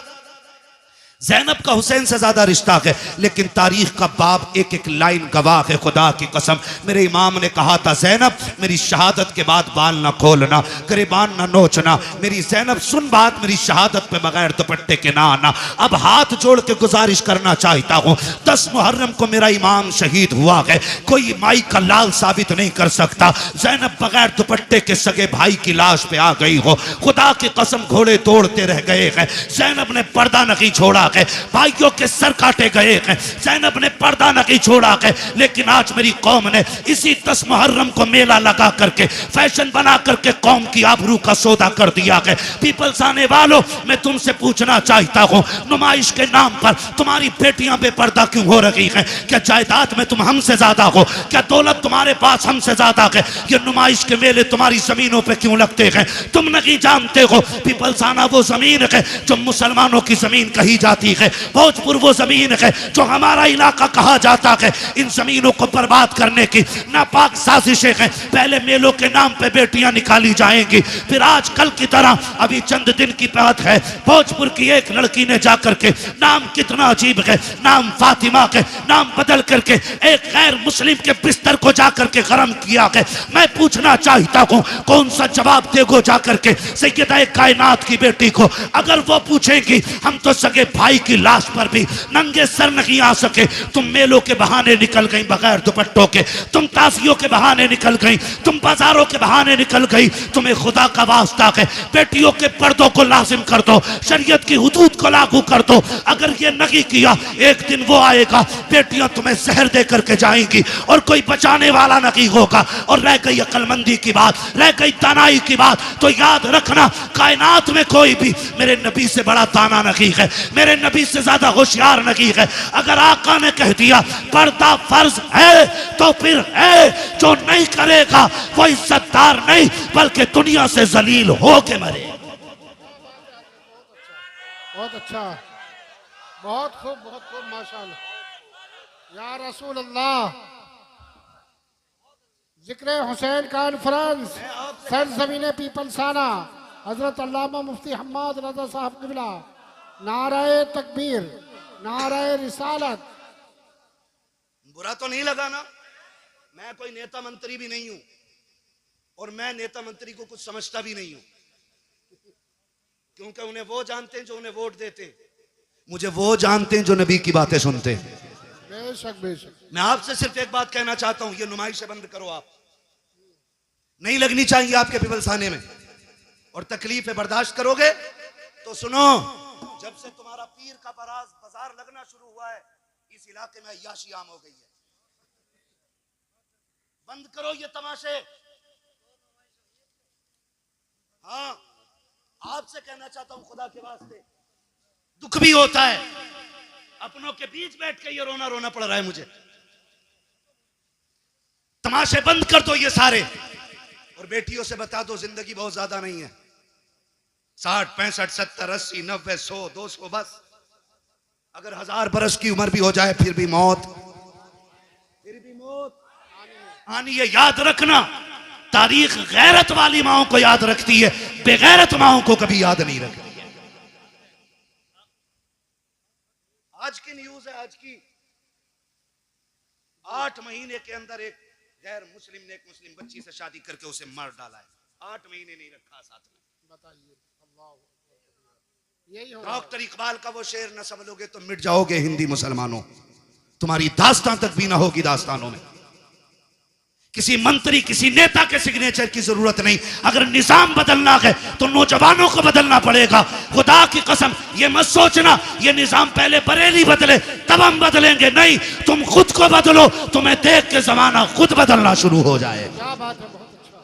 ज़ैनब का हुसैन से ज्यादा रिश्ता है, लेकिन तारीख का बाब एक एक लाइन गवाह है। खुदा की कसम, मेरे इमाम ने कहा था, ज़ैनब मेरी शहादत के बाद बाल ना खोलना, गिरबान ना नोचना। मेरी ज़ैनब सुन बात, मेरी शहादत पे बगैर दुपट्टे के ना आना। अब हाथ जोड़ के गुजारिश करना चाहता हूँ, 10 मुहर्रम को मेरा इमाम शहीद हुआ है, कोई माई का लाल साबित नहीं कर सकता। ज़ैनब बगैर दुपट्टे के सगे भाई की लाश पे आ गई हो। खुदा की कसम, घोड़े तोड़ते रह गए हैं, ज़ैनब ने पर्दा नहीं छोड़ा है, भाइयों के सर काटे गए हैं, ज़ैनब ने पर्दा नहीं छोड़ा है। लेकिन आज मेरी कौम ने इसी 10 मुहर्रम को मेला लगा करके, फैशन बना करके कौम की आबरू का सौदा कर दिया है। पीपल्स आने वालों, मैं तुमसे पूछना चाहता हूं, नुमाइश के नाम पर तुम्हारी बेटियां बेपर्दा क्यों हो रही हैं? क्या जायदाद में तुम हमसे ज्यादा हो? क्या दौलत तुम्हारे पास हमसे ज्यादा है? ये नुमाइश के मेले तुम्हारी जमीनों पे क्यों लगते हैं? तुम नहीं जानते हो, पीपल्स आना वो जमीन है जो मुसलमानों की जमीन कही जाती है, भोजपुर वो जमीन है जो हमारा इलाका कहा जाता है। इन जमीनों को बर्बाद करने की नापाक साजिशें हैं। पहले मेलों के नाम पे बेटियां निकाली जाएंगी, फिर आज कल की तरह, अभी चंद दिन की बात है, भोजपुर की एक लड़की ने जाकर के, नाम कितना अजीब है, नाम फातिमा के, नाम बदल करके एक गैर मुस्लिम के बिस्तर को जाकर के गरम किया है। मैं पूछना चाहता हूँ, कौन सा जवाब देगो जाकर के सैयदा कायनात की बेटी को? अगर वो पूछेंगी, हम तो सगे भाई की लाश पर भी नंगे सर नहीं आ सके, तुम मेलों के बहाने निकल गई बगैर दुपट्टों के, तुम ताजियों के बहाने निकल गई, तुम बाजारों के बहाने निकल गई। तुम्हें खुदा का वास्ता है, बेटियों के पर्दों को लाजिम कर दो, शरीयत की हुदूद को लागू कर दो। अगर ये नहीं किया, एक दिन वो आएगा, बेटियां तुम्हें जहर दे करके जाएंगी और कोई बचाने वाला नहीं होगा। और रह गई अक्लमंदी की बात, रह गई दानाई की बात, तो याद रखना, कायनात में कोई भी मेरे नबी से बड़ा दाना नहीं है, मेरे नबी से ज्यादा होशियार नहीं है। अगर आका ने कह दिया पर्दा फर्ज है, तो फिर है, जो नहीं करेगा वो इज्जतदार नहीं बल्कि दुनिया से जलील हो के मरे। बहुत अच्छा, बहुत खूब माशाअल्लाह। या रसूल अल्लाह, जिक्र हुसैन कॉन्फ्रेंस, सरजमीन पीपलसाना, हजरत अल्लामा मुफ्ती हम्माद रजा साहब किबला, नाराए तकबीर, नाराए रिसालत। बुरा तो नहीं लगा ना? मैं कोई नेता मंत्री भी नहीं हूं और मैं नेता मंत्री को कुछ समझता भी नहीं हूं, क्योंकि उन्हें वो जानते हैं जो उन्हें वोट देते हैं, मुझे वो जानते हैं जो नबी की बातें सुनते हैं। बेशक बेशक। मैं आपसे सिर्फ एक बात कहना चाहता हूं, ये नुमाइशें बंद करो। आप नहीं लगनी चाहिए आपके पीपलसाने में, और तकलीफें बर्दाश्त करोगे तो सुनो, जब से तुम्हारा पीर का बाजार लगना शुरू हुआ है, इस इलाके में अय्याशी आम हो गई है। बंद करो ये तमाशे। हाँ, आपसे कहना चाहता हूं, खुदा के वास्ते, दुख भी होता है, अपनों के बीच बैठ के ये रोना रोना पड़ रहा है मुझे। तमाशे बंद कर दो ये सारे, और बेटियों से बता दो जिंदगी बहुत ज्यादा नहीं है, 60, 65, 70, 80, 90, 100, 200, बस। अगर 1000 बरस की उम्र भी हो जाए फिर भी मौत आनी है। याद रखना, तारीख गैरत वाली माओं को याद रखती है, बेगैरत माओं को कभी याद नहीं रखती है। आज की न्यूज है, 8 महीने के अंदर एक गैर मुस्लिम ने एक मुस्लिम बच्ची से शादी करके उसे मार डाला है। 8 महीने नहीं रखा साथ में। बताइए, अल्लाह, यही हो डॉक्टर इकबाल का वो शेर न समझोगे तो मिट जाओगे हिंदी मुसलमानों, तुम्हारी दास्तान तक भी ना होगी दास्तानों में। किसी मंत्री किसी नेता के सिग्नेचर की जरूरत नहीं। अगर निजाम बदलना है तो नौजवानों को बदलना पड़ेगा। खुदा की कसम ये मत सोचना ये निजाम पहले बरेली बदले तब हम बदलेंगे, नहीं, तुम खुद को बदलो, तुम्हें देख के जमाना खुद बदलना शुरू हो जाए। क्या बात है, बहुत अच्छा।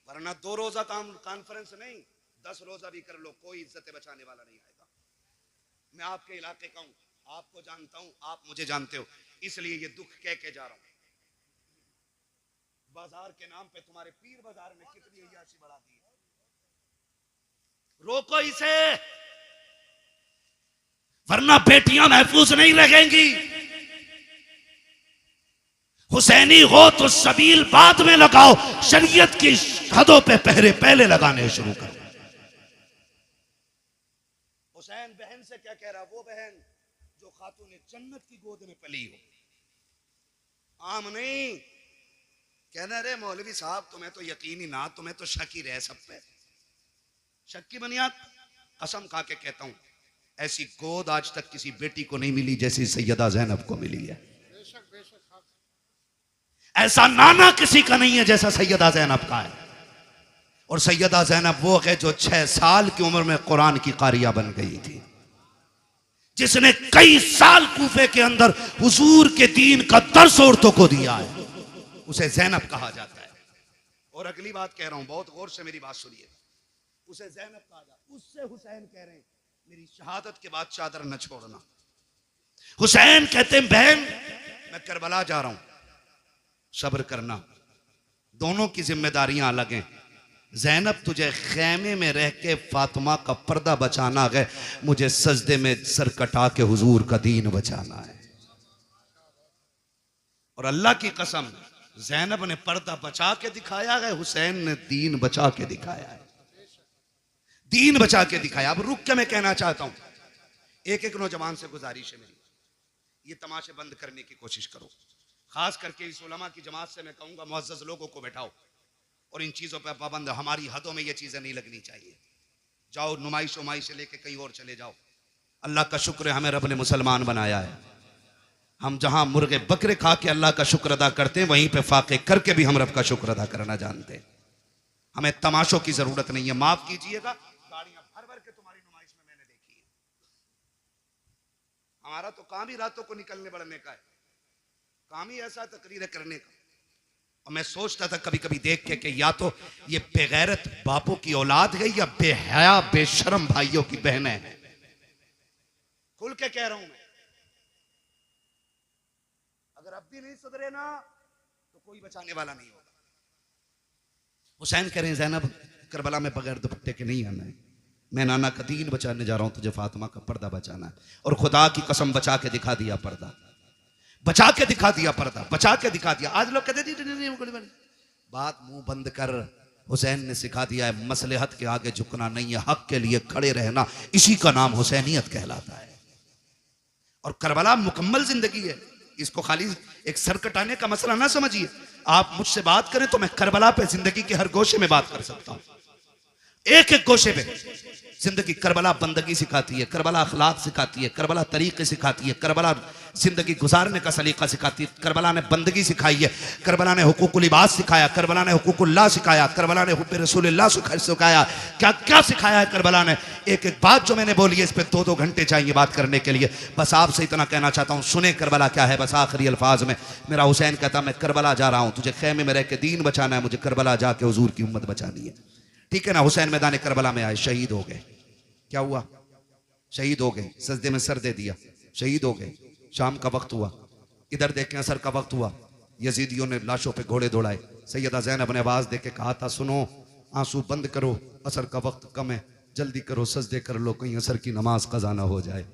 वरना 2 रोजा कॉन्फ्रेंस नहीं, 10 रोजा भी कर लो, कोई इज्जत बचाने वाला नहीं आएगा। मैं आपके इलाके का हूं, आपको जानता हूं, आप मुझे जानते हो, इसलिए ये दुख कह के जा रहा हूं। बाजार के नाम पे तुम्हारे पीर बाजार में कितनी अय्याशी बढ़ा दी है। रोको इसे, वरना बेटियां महफूज नहीं रहेंगी। हुसैनी हो तो सबील बाद में लगाओ, शरीयत की हदों पे पहरे पहले लगाने शुरू करो। हुसैन बहन से क्या कह रहा, वो बहन जो खातून जन्नत की गोद में पली हो, आम नहीं। कहना रे मौलवी साहब तुम्हें तो यकीन ही ना, तुम्हें तो शक ही रहे सब पे। शक की बुनियाद कसम खा के कहता हूं ऐसी गोद आज तक किसी बेटी को नहीं मिली जैसी सैयदा ज़ैनब को मिली है। बेशक बेशक, ऐसा नाना किसी का नहीं है जैसा सैयदा ज़ैनब का है। और सैयदा ज़ैनब वो है जो 6 साल की उम्र में कुरान की कारिया बन गई थी, जिसने कई साल कूफे के अंदर हुजूर के दीन का दर्स औरतों को दिया है, उसे ज़ैनब कहा जाता है। और अगली बात कह रहा हूं, बहुत गौर से मेरी बात सुनिए, उसे ज़ैनब कहा जाता है। उससे हुसैन कह रहे हैं मेरी शहादत के बाद चादर न छोड़ना। हुसैन कहते हैं बहन मैं करबला जा रहा हूं, सब्र करना, दोनों की जिम्मेदारियां अलग हैं। ज़ैनब तुझे खेमे में रह के फातिमा का पर्दा बचाना है, मुझे सजदे में सर कटा के हुजूर का दीन बचाना है। और अल्लाह की कसम ज़ैनब ने पर्दा बचा के दिखाया है, हुसैन ने दीन बचा के दिखाया है, दीन बचा के दिखाया। अब रुक के मैं कहना चाहता हूं, एक एक नौजवान से गुजारिश है मेरी, ये तमाशे बंद करने की कोशिश करो। खास करके इस उलमा की जमात से मैं कहूंगा मुअज़्ज़ज़ लोगों को बैठाओ और इन चीज़ों पर पाबंद, हमारी हदों में ये चीज़ें नहीं लगनी चाहिए। जाओ नुमाइश उमाइश से लेके कहीं और चले जाओ। अल्लाह का शुक्र है हमें रब ने मुसलमान बनाया है। हम जहां मुर्गे बकरे खा के अल्लाह का शुक्र अदा करते हैं, वहीं पे फाके करके भी हम रब का शुक्र अदा करना जानते हैं। हमें तमाशों की जरूरत नहीं है। माफ कीजिएगा, गाड़ियां भर भर के तुम्हारी नुमाइश में मैंने देखी है। हमारा तो काम ही रातों को निकलने बढ़ने का है, काम ही ऐसा तकरीरें करने का। और मैं सोचता था कभी कभी देख के कि या तो ये बेगैरत बापों की औलाद है या बेहया बेशरम भाइयों की बहनें हैं। खुल के कह रहा हूं मैं, अगर अब भी नहीं सुधरे ना तो कोई बचाने वाला नहीं होगा। हुसैन कह रहे हैं ज़ैनब करबला में बगैर दुपट्टे के नहीं आना है, मैं नाना का दीन बचाने जा रहा हूं, तुझे फातिमा का पर्दा बचाना है। और खुदा की कसम बचा के दिखा दिया पर्दा, बचा के दिखा दिया पर्दा, बचा के दिखा दिया। आज लोग कहते नहीं, बात मुंह बंद कर। हुसैन ने सिखा दिया है मसलहत के आगे झुकना नहीं है, हक के लिए खड़े रहना, इसी का नाम हुसैनियत कहलाता है। और करबला मुकम्मल जिंदगी है, इसको खाली एक सर कटाने का मसला ना समझिए। आप मुझसे बात करें तो मैं करबला पे जिंदगी के हर गोशे में बात कर सकता हूं, एक एक गोशे पे जिंदगी। करबला बंदगी सिखाती है, करबला अखलाक सिखाती है, करबला तरीके सिखाती है, करबला जिंदगी गुजारने का सलीका सिखाती है। करबला ने बंदगी सिखाई है, करबला ने हुकूकुल इबाद सिखाया, करबला ने हुकूकुल्लाह सिखाया, करबला ने हुब्बे रसूलुल्लाह सिखाया। क्या क्या सिखाया है करबला ने। एक एक बात जो मैंने बोली है इस पर 2-2 घंटे चाहिए बात करने के लिए। बस आपसे इतना कहना चाहता हूँ, सुने करबला क्या है। बस आखिरी अल्फाज में मेरा हुसैन कहता मैं करबला जा रहा हूँ, तुझे खेमे में रह के दीन बचाना है, मुझे करबला जाके हुजूर की उम्मत बचानी है। ठीक है ना। हुसैन मैदान करबला में आए, शहीद हो गए। क्या हुआ? शहीद हो गए, सजदे में सर दे दिया, शहीद हो गए। शाम का वक्त हुआ, इधर देखें असर का वक्त हुआ, यजीदियों ने लाशों पे घोड़े दौड़ाए। सैयदा ज़ैनब ने आवाज दे के कहा था, सुनो आंसू बंद करो, असर का वक्त कम है, जल्दी करो, सजदे कर लो, कहीं असर की नमाज कज़ा ना हो जाए।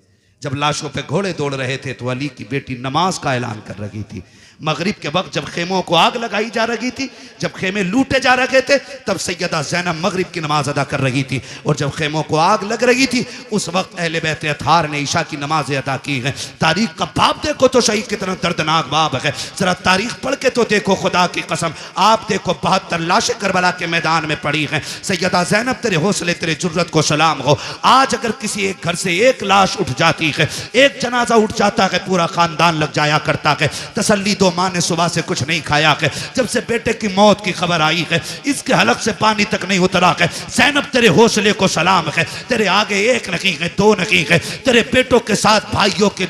जब लाशों पे घोड़े दौड़ रहे थे तो अली की बेटी नमाज का ऐलान कर रही थी। मगरिब के वक्त जब खेमों को आग लगाई जा रही थी, जब खेमे लूटे जा रहे थे, तब सैयदा ज़ैनब मगरिब की नमाज अदा कर रही थी। और जब खेमों को आग लग रही थी, उस वक्त अहले बैत अतहार ने ईशा की नमाज अदा की है। तारीख का बाब देखो तो शहीद कितना दर्दनाक बाब है। जरा तारीख पढ़ के तो देखो, खुदा की कसम आप देखो 72 लाशें करबला के मैदान में पड़ी हैं। सैयदा ज़ैनब तेरे हौसले तेरे जुर्रत को सलाम हो। आज अगर किसी एक घर से एक लाश उठ जाती है, एक जनाजा उठ जाता है, पूरा खानदान लग जाया करता है। तसल्ली दो, माँ ने सुबह से कुछ नहीं खाया है। जब से बेटे की मौत की खबर आई है, इसके हलक से पानी तक नहीं उतरा है। ज़ैनब तेरे हौसले को सलाम है। तेरे आगे एक नहीं है, दो नहीं है, तेरे बेटों के साथ भाइयों के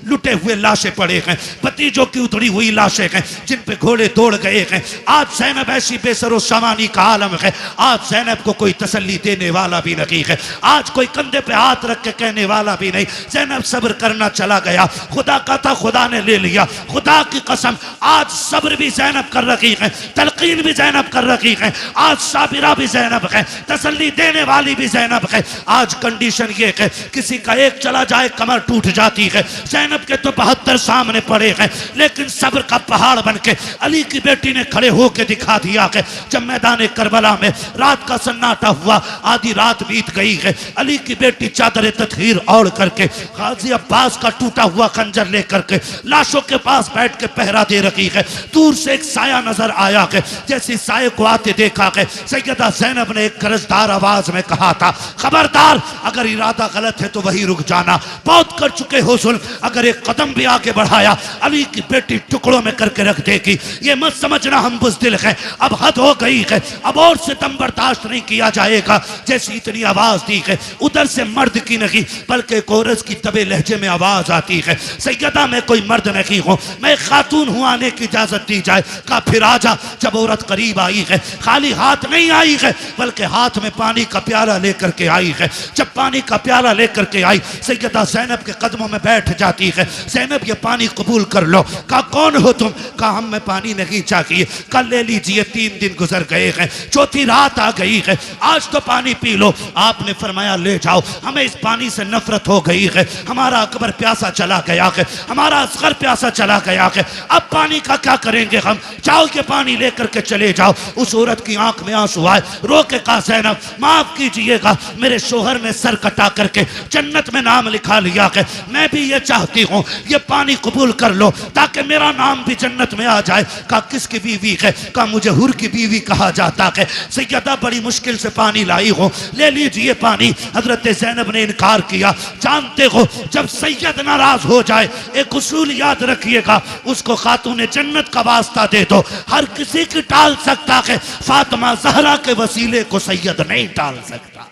लुटे हुए लाशें पड़े हैं, भतीजों की उतरी हुई लाशें हैं जिन पे घोड़े दौड़ गए हैं। आज ज़ैनब ऐसी बेसरो सामानी का आलम है। आज ज़ैनब को कोई तसल्ली देने वाला भी नहीं है। आज कोई कंधे पे हाथ रख के कहने वाला भी नहीं। ज़ैनब सब्र करना चला गया, खुदा का था खुदा ने ले लिया। खुदा की कसम आज सब्र भी ज़ैनब कर रही है, तलकीन भी ज़ैनब कर रही है। आज साबिरा भी ज़ैनब है, तसल्ली देने वाली भी ज़ैनब है। आज कंडीशन ये है, किसी का एक चला जाए कमर टूट जाती है। ज़ैनब के तो 72 सामने पड़े हैं, लेकिन सब्र का पहाड़ बन के अली की बेटी ने खड़े होकर दिखा दिया है। जब मैदान करबला में रात का सन्नाटा हुआ, आधी रात बीत गई है, अली की बेटी चादर तत्हीर ओढ़ करके गाजी अब्बास का टूटा हुआ खंजर लेकर के लाशों के पास बैठ के पहरा दे रही है। दूर से एक साया नजर आया है, जैसे साये को आते देखा है, सैयदा ज़ैनब ने एक गरजदार आवाज में कहा था, खबरदार अगर इरादा गलत है तो वही रुक जाना। बहुत कर चुके हो जुल्म, अगर एक कदम भी आगे बढ़ाया अली की बेटी टुकड़ों में करके रख देगी। ये मत समझना हम बुज़दिल हैं, अब हद हो गई है, अब और सितम बर्दाश्त नहीं किया जाएगा। जैसी इतनी आवाज दी है, उधर से मर्द की नहीं बल्कि कोरस की दबे लहजे में आवाज आती है, सैयदा मैं कोई मर्द नहीं हूँ, मैं खातून हूँ, आने की इजाजत दी जाए। कहा फिर आजा। जब औरत करीब आई है, खाली हाथ नहीं आई है, बल्कि हाथ में पानी का प्याला लेकर के आई है। जब पानी का प्याला लेकर के आई, सैयदा ज़ैनब के कदमों में बैठ जाती है। ज़ैनब ये पानी कबूल कर लो। कहा कौन हो तुम? कहा हम में पानी नहीं चाहिए, कल ले लीजिए, 3 दिन गुजर गए हैं, चौथी रात आ गई है, आज तो पानी पी लो। आपने फरमाया ले जाओ, हमें इस पानी से नफरत हो गई है, हमारा अकबर प्यासा चला गया है, हमारा असगर प्यासा चला गया है, अब पानी का क्या करेंगे हम, जाओ के पानी लेकर के चले जाओ। उस औरत की आंख में आंसू आए, रो के कहा ज़ैनब माफ कीजिएगा, मेरे शोहर ने सर कटा करके जन्नत में नाम लिखा लिया है, मैं भी ये चाहती हूँ ये पानी कबूल कर लो ताकि मेरा नाम भी जन्नत में आ जाए। कहा किसकी बीवी है? कहा मुझे हुर की बीवी कहा जाता है। सैयदा बड़ी मुश्किल से पानी लाई हो, ले लीजिए पानी। हजरत ज़ैनब ने इनकार किया। जानते हो जब सैयद नाराज हो जाए, एक उसूल याद रखिएगा, उसको खातून जन्नत का वास्ता दे दो। हर किसी की टाल सकता है, फातिमा ज़हरा के वसीले को सैयद नहीं टाल सकता।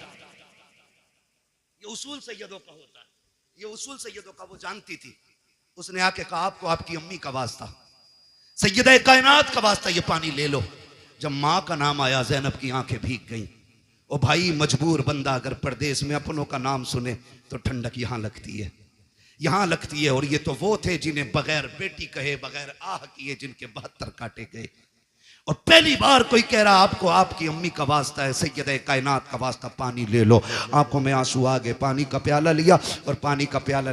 ये उसूल सैयदों का होता है, ये उसूल सैयदों का वो जानती थी। उसने आके कहा आपको आपकी अम्मी का वास्ता, सैयदा कायनात का वास्ता, ये पानी ले लो। जब माँ का नाम आया, ज़ैनब की आंखें भीग गईं। ओ भाई मजबूर बंदा अगर परदेश में अपनों का नाम सुने तो ठंडक यहाँ लगती है, यहाँ लगती है। और ये तो वो थे जिन्हें बगैर बेटी कहे, बगैर आह किए जिनके 72 काटे गए। और पहली बार कोई कह रहा आपको आपकी अम्मी का वास्ता है, सैयदा कायनात का वास्ता, पानी ले लो। आंखों में आंसू आ गए, पानी का प्याला लिया और पानी का प्याला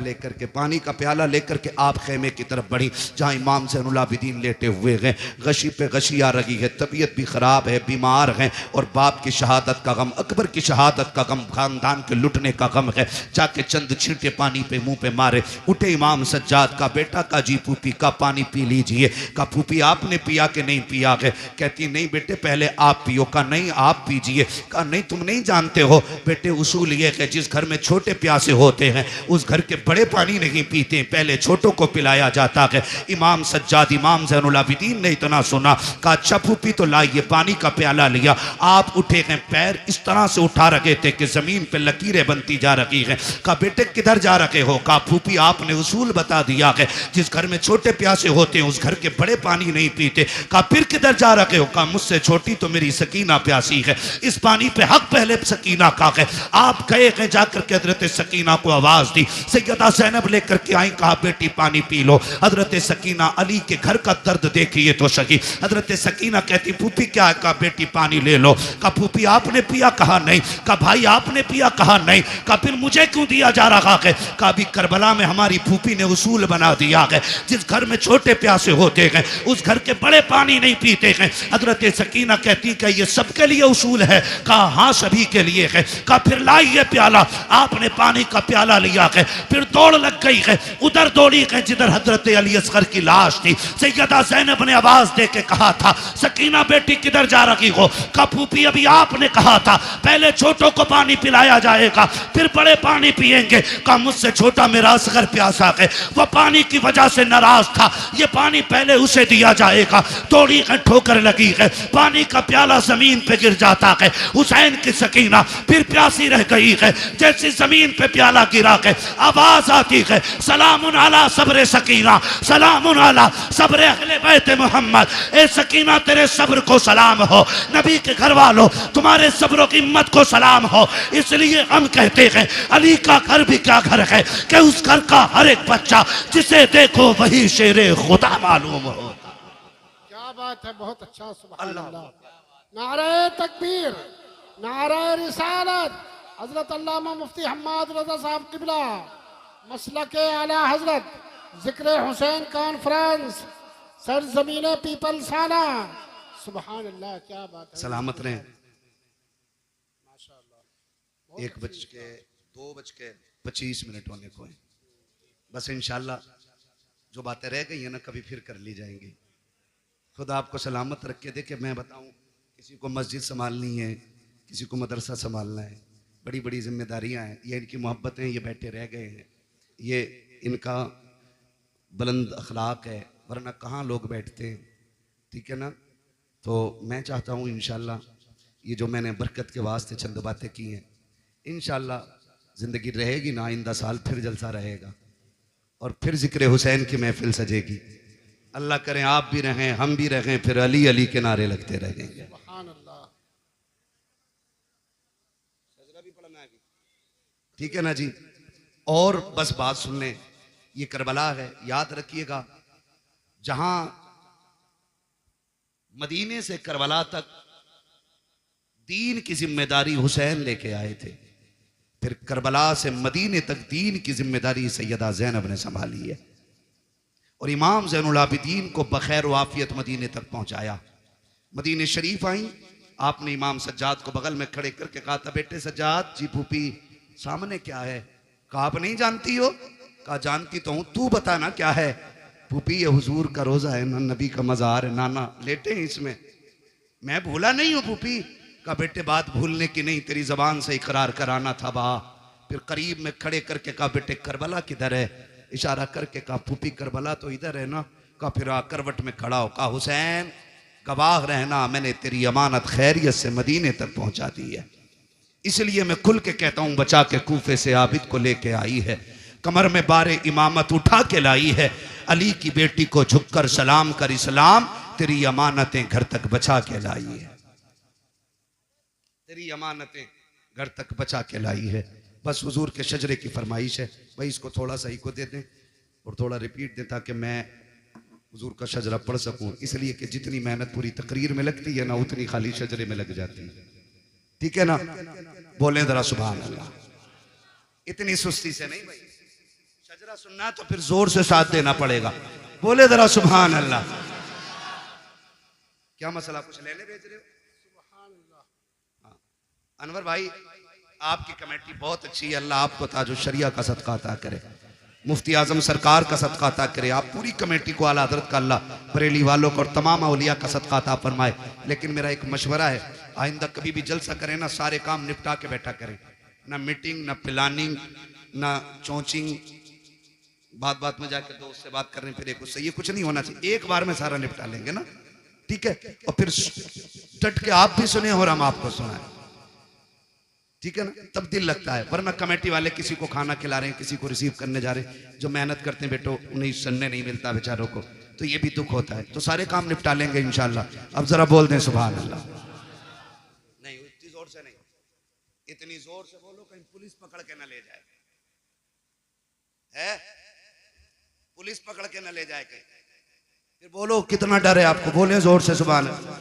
लेकर के आप खेमे की तरफ बढ़ी जहाँ इमाम ज़ैनुल आबिदीन लेटे हुए हैं। गशी पे गशी आ रही है, तबीयत भी ख़राब है, बीमार हैं और बाप की शहादत का गम, अकबर की शहादत का गम, खानदान के लुटने का गम है। जाके चंद छींटे पानी पे मुँह पे मारे। उठे इमाम सज्जाद का बेटा का जी फूफी का पानी पी लीजिए। का फूफी आपने पिया कि नहीं पिया है? कहती नहीं बेटे पहले आप पियो। का नहीं आप पीजिए। का नहीं तुम नहीं जानते हो बेटे, उसूल ये है जिस घर में छोटे प्यासे होते हैं उस घर के बड़े पानी नहीं पीते, पहले छोटों को पिलाया जाता है। इमाम सज्जाद इमाम ज़ैनुल आबिदीन ने इतना सुना, कहा अच्छा फूफी तो लाइए। पानी का प्याला लिया। आप उठे हैं, पैर इस तरह से उठा रखे थे कि जमीन पे लकीरें बनती जा रही हैं। कहा बेटे किधर जा रखे हो? कहा फूफी आपने उसूल बता दिया है, जिस घर में छोटे प्यासे होते हैं उस घर के बड़े पानी नहीं पीते। कहा फिर किधर जा रखे हो? कहा मुझसे छोटी तो मेरी सकीना प्यासी है, इस पानी पे हक पहले सकीना का है। आप गए हैं जाकर के हजरत सकीना को आवाज दी, सैयदा ज़ैनब लेकर के आई, कहा बेटी पानी पी लो। हजरत सकीना अली के घर का दर्द देखिए तो सही। हजरत सकीना कहती फूफी क्या है? कहा बेटी पानी ले लो। कहा फूफी आपने पिया? कहा नहीं। कहा भाई आपने पिया? कहा नहीं। कहा फिर मुझे क्यों दिया जा रहा है? कहा अभी करबला में हमारी फूफी ने उसूल बना दिया है, जिस घर में छोटे प्यासे होते हैं उस घर के बड़े पानी नहीं पीते हैं। हजरत सकीना कहती कि ये सबके लिए उसूल है? कहा हाँ सभी के लिए है। कहा फिर लाइए प्याला। आपने पानी का प्याला लिया है, फिर दौड़ लग गई है, उधर दौड़ी है जिधर हजरत अली असगर की लाश थी। सैयदा ज़ैनब ने आवाज दे के कहा था सकीना बेटी किधर जा रही हो? कहा फूफी अभी आपने कहा था पहले छोटों को पानी पिलाया जाएगा फिर बड़े पानी पिएंगे। कहा मुझसे छोटा मेरा असगर प्यासा है, वह पानी की वजह से नाराज था, ये पानी पहले उसे दिया जाएगा। दौड़ी है, ठोकर लगी है, पानी का प्याला जमीन पे गिर जाता है। हुसैन की सकीना फिर प्यासी रह गई है, जैसे जमीन पे प्याला गिरा है आवाज आती है सलामुन अला सब्र सकीना, सलामुन अला सब्र अहले बैत मोहम्मद। ए सकीना तेरे सब्र को सलाम हो, नबी के घर वालों तुम्हारे सब्र की हिम्मत को सलाम हो। इसलिए हम कहते हैं अली का घर भी क्या घर है कि उस घर का हर एक बच्चा जिसे देखो वही शेरे खुदा मालूम हो। क्या बात है, बहुत अच्छा, सुभान अल्लाह। नारे तकबीर, नारे रिसालत, हजरत अल्लामा मुफ्ती हम्माद रजा साहब किबला, मसलके आला हजरत, जिक्र हुसैन कॉन्फ्रेंस, सरजमीन पीपल साना। सुभान अल्लाह, क्या बात है। सलामत रहें। 1:02:25 होने को है। बस इंशाल्लाह जो बातें रह गई है ना कभी फिर कर ली जाएंगी। खुदा आपको सलामत रख के देखे। मैं बताऊं किसी को मस्जिद संभालनी है, किसी को मदरसा संभालना है, बड़ी बड़ी जिम्मेदारियां हैं। ये इनकी मोहब्बतें, ये बैठे रह गए हैं, ये इनका बुलंद अखलाक है, वरना कहाँ लोग बैठते हैं। ठीक है ना? तो मैं चाहता हूँ इंशाल्लाह ये जो मैंने बरकत के वास्ते चंद बातें की हैं, इंशाल्लाह ज़िंदगी रहेगी ना, आइंदा साल फिर जलसा रहेगा और फिर जिक्र हुसैन की महफिल सजेगी। अल्लाह करें आप भी रहें, हम भी रहें, फिर अली अली के नारे लगते रहेंगे। ठीक है ना जी? और बस बात सुन लें, ये करबला है, याद रखिएगा। जहां मदीने से करबला तक दीन की जिम्मेदारी हुसैन लेके आए थे, फिर करबला से मदीने तक दीन की जिम्मेदारी सैयदा ज़ैनब ने संभाली है और इमाम ज़ैनुल आबिदीन को बखैर वाफियत मदीने तक पहुंचाया। मदीने शरीफ आई, आपने इमाम सज्जाद को बगल में खड़े करके कहा था बेटे सज्जाद जी फूफी सामने क्या है? कहा आप नहीं जानती हो? कहा जानती तो हूं, तू बता ना क्या है? फूफी ये हुजूर का रोजा है ना, नबी का मजार है, नाना लेटे हैं इसमें। मैं भूला नहीं हूं फूफी। कहा बेटे बात भूलने की नहीं, तेरी जबान से इकरार कराना था बा। फिर करीब में खड़े करके कहा बेटे करबला किधर है? इशारा करके कहा फूफी करबला तो इधर है ना। कहा फिर करवट में खड़ा हो, कहा हुसैन गवाह रहना, मैंने तेरी अमानत खैरियत से मदीने तक पहुंचा दी है, इसलिए मैं खुल के कहता हूं बचा के कूफे से आबिद को लेके आई है, कमर में बारे इमामत उठा के लाई है, अली की बेटी को झुककर सलाम कर इस्लाम, तेरी अमानतें घर तक बचा के लाई है, तेरी अमानतें घर तक बचा के लाई है। बस हुजूर के शजरे की फरमाइश है भाई, इसको थोड़ा सा इको दे दें और थोड़ा रिपीट दें ताकि मैं हुजूर का शजरा पढ़ सकूं, इसलिए कि जितनी मेहनत पूरी तकरीर में लगती है ना उतनी खाली शजरे में लग जाती है। ठीक है ना? बोले जरा सुभान अल्लाह। इतनी सुस्ती से नहीं भाई, शजरा सुनना तो फिर जोर से साथ देना पड़ेगा। बोले जरा सुभान अल्लाह। क्या मसला, कुछ लेने भेज रहे हो? हाँ अनवर भाई आपकी कमेटी बहुत अच्छी है, अल्लाह आपको ताजो शरिया का सदका अता करे, मुफ्ती आजम सरकार का सदका अता करे, आप पूरी कमेटी को आला हज़रत का अल्लाह बरेली वालों को और तमाम औलिया का सदका अता फरमाए। लेकिन मेरा एक मशवरा है, आइंदा कभी भी जलसा करें ना सारे काम निपटा के बैठा करें, ना मीटिंग ना प्लानिंग ना चौचिंग, बात बात में जाके दोस्त से बात करने फिर एक उससे, ये कुछ नहीं होना चाहिए। एक बार में सारा निपटा लेंगे ना, ठीक है? और फिर डट के आप भी सुने और हम आपको सुनाए, ठीक है ना? तब दिल लगता है। वरना कमेटी वाले किसी को खाना खिला रहे हैं, किसी को रिसीव करने जा रहे हैं, जो मेहनत करते हैं बेटो उन्हें सन्ने नहीं मिलता बेचारों को, तो ये भी दुख होता है। तो सारे काम निपटा लेंगे इंशाल्लाह। अब जरा बोल दें सुभान अल्लाह। नहीं इतनी जोर से नहीं, इतनी जोर से बोलो कहीं पुलिस पकड़ के न ले जाए, है पुलिस पकड़ के न ले जाए कहीं। फिर बोलो कितना डर है आपको, बोले जोर से सुभान अल्लाह।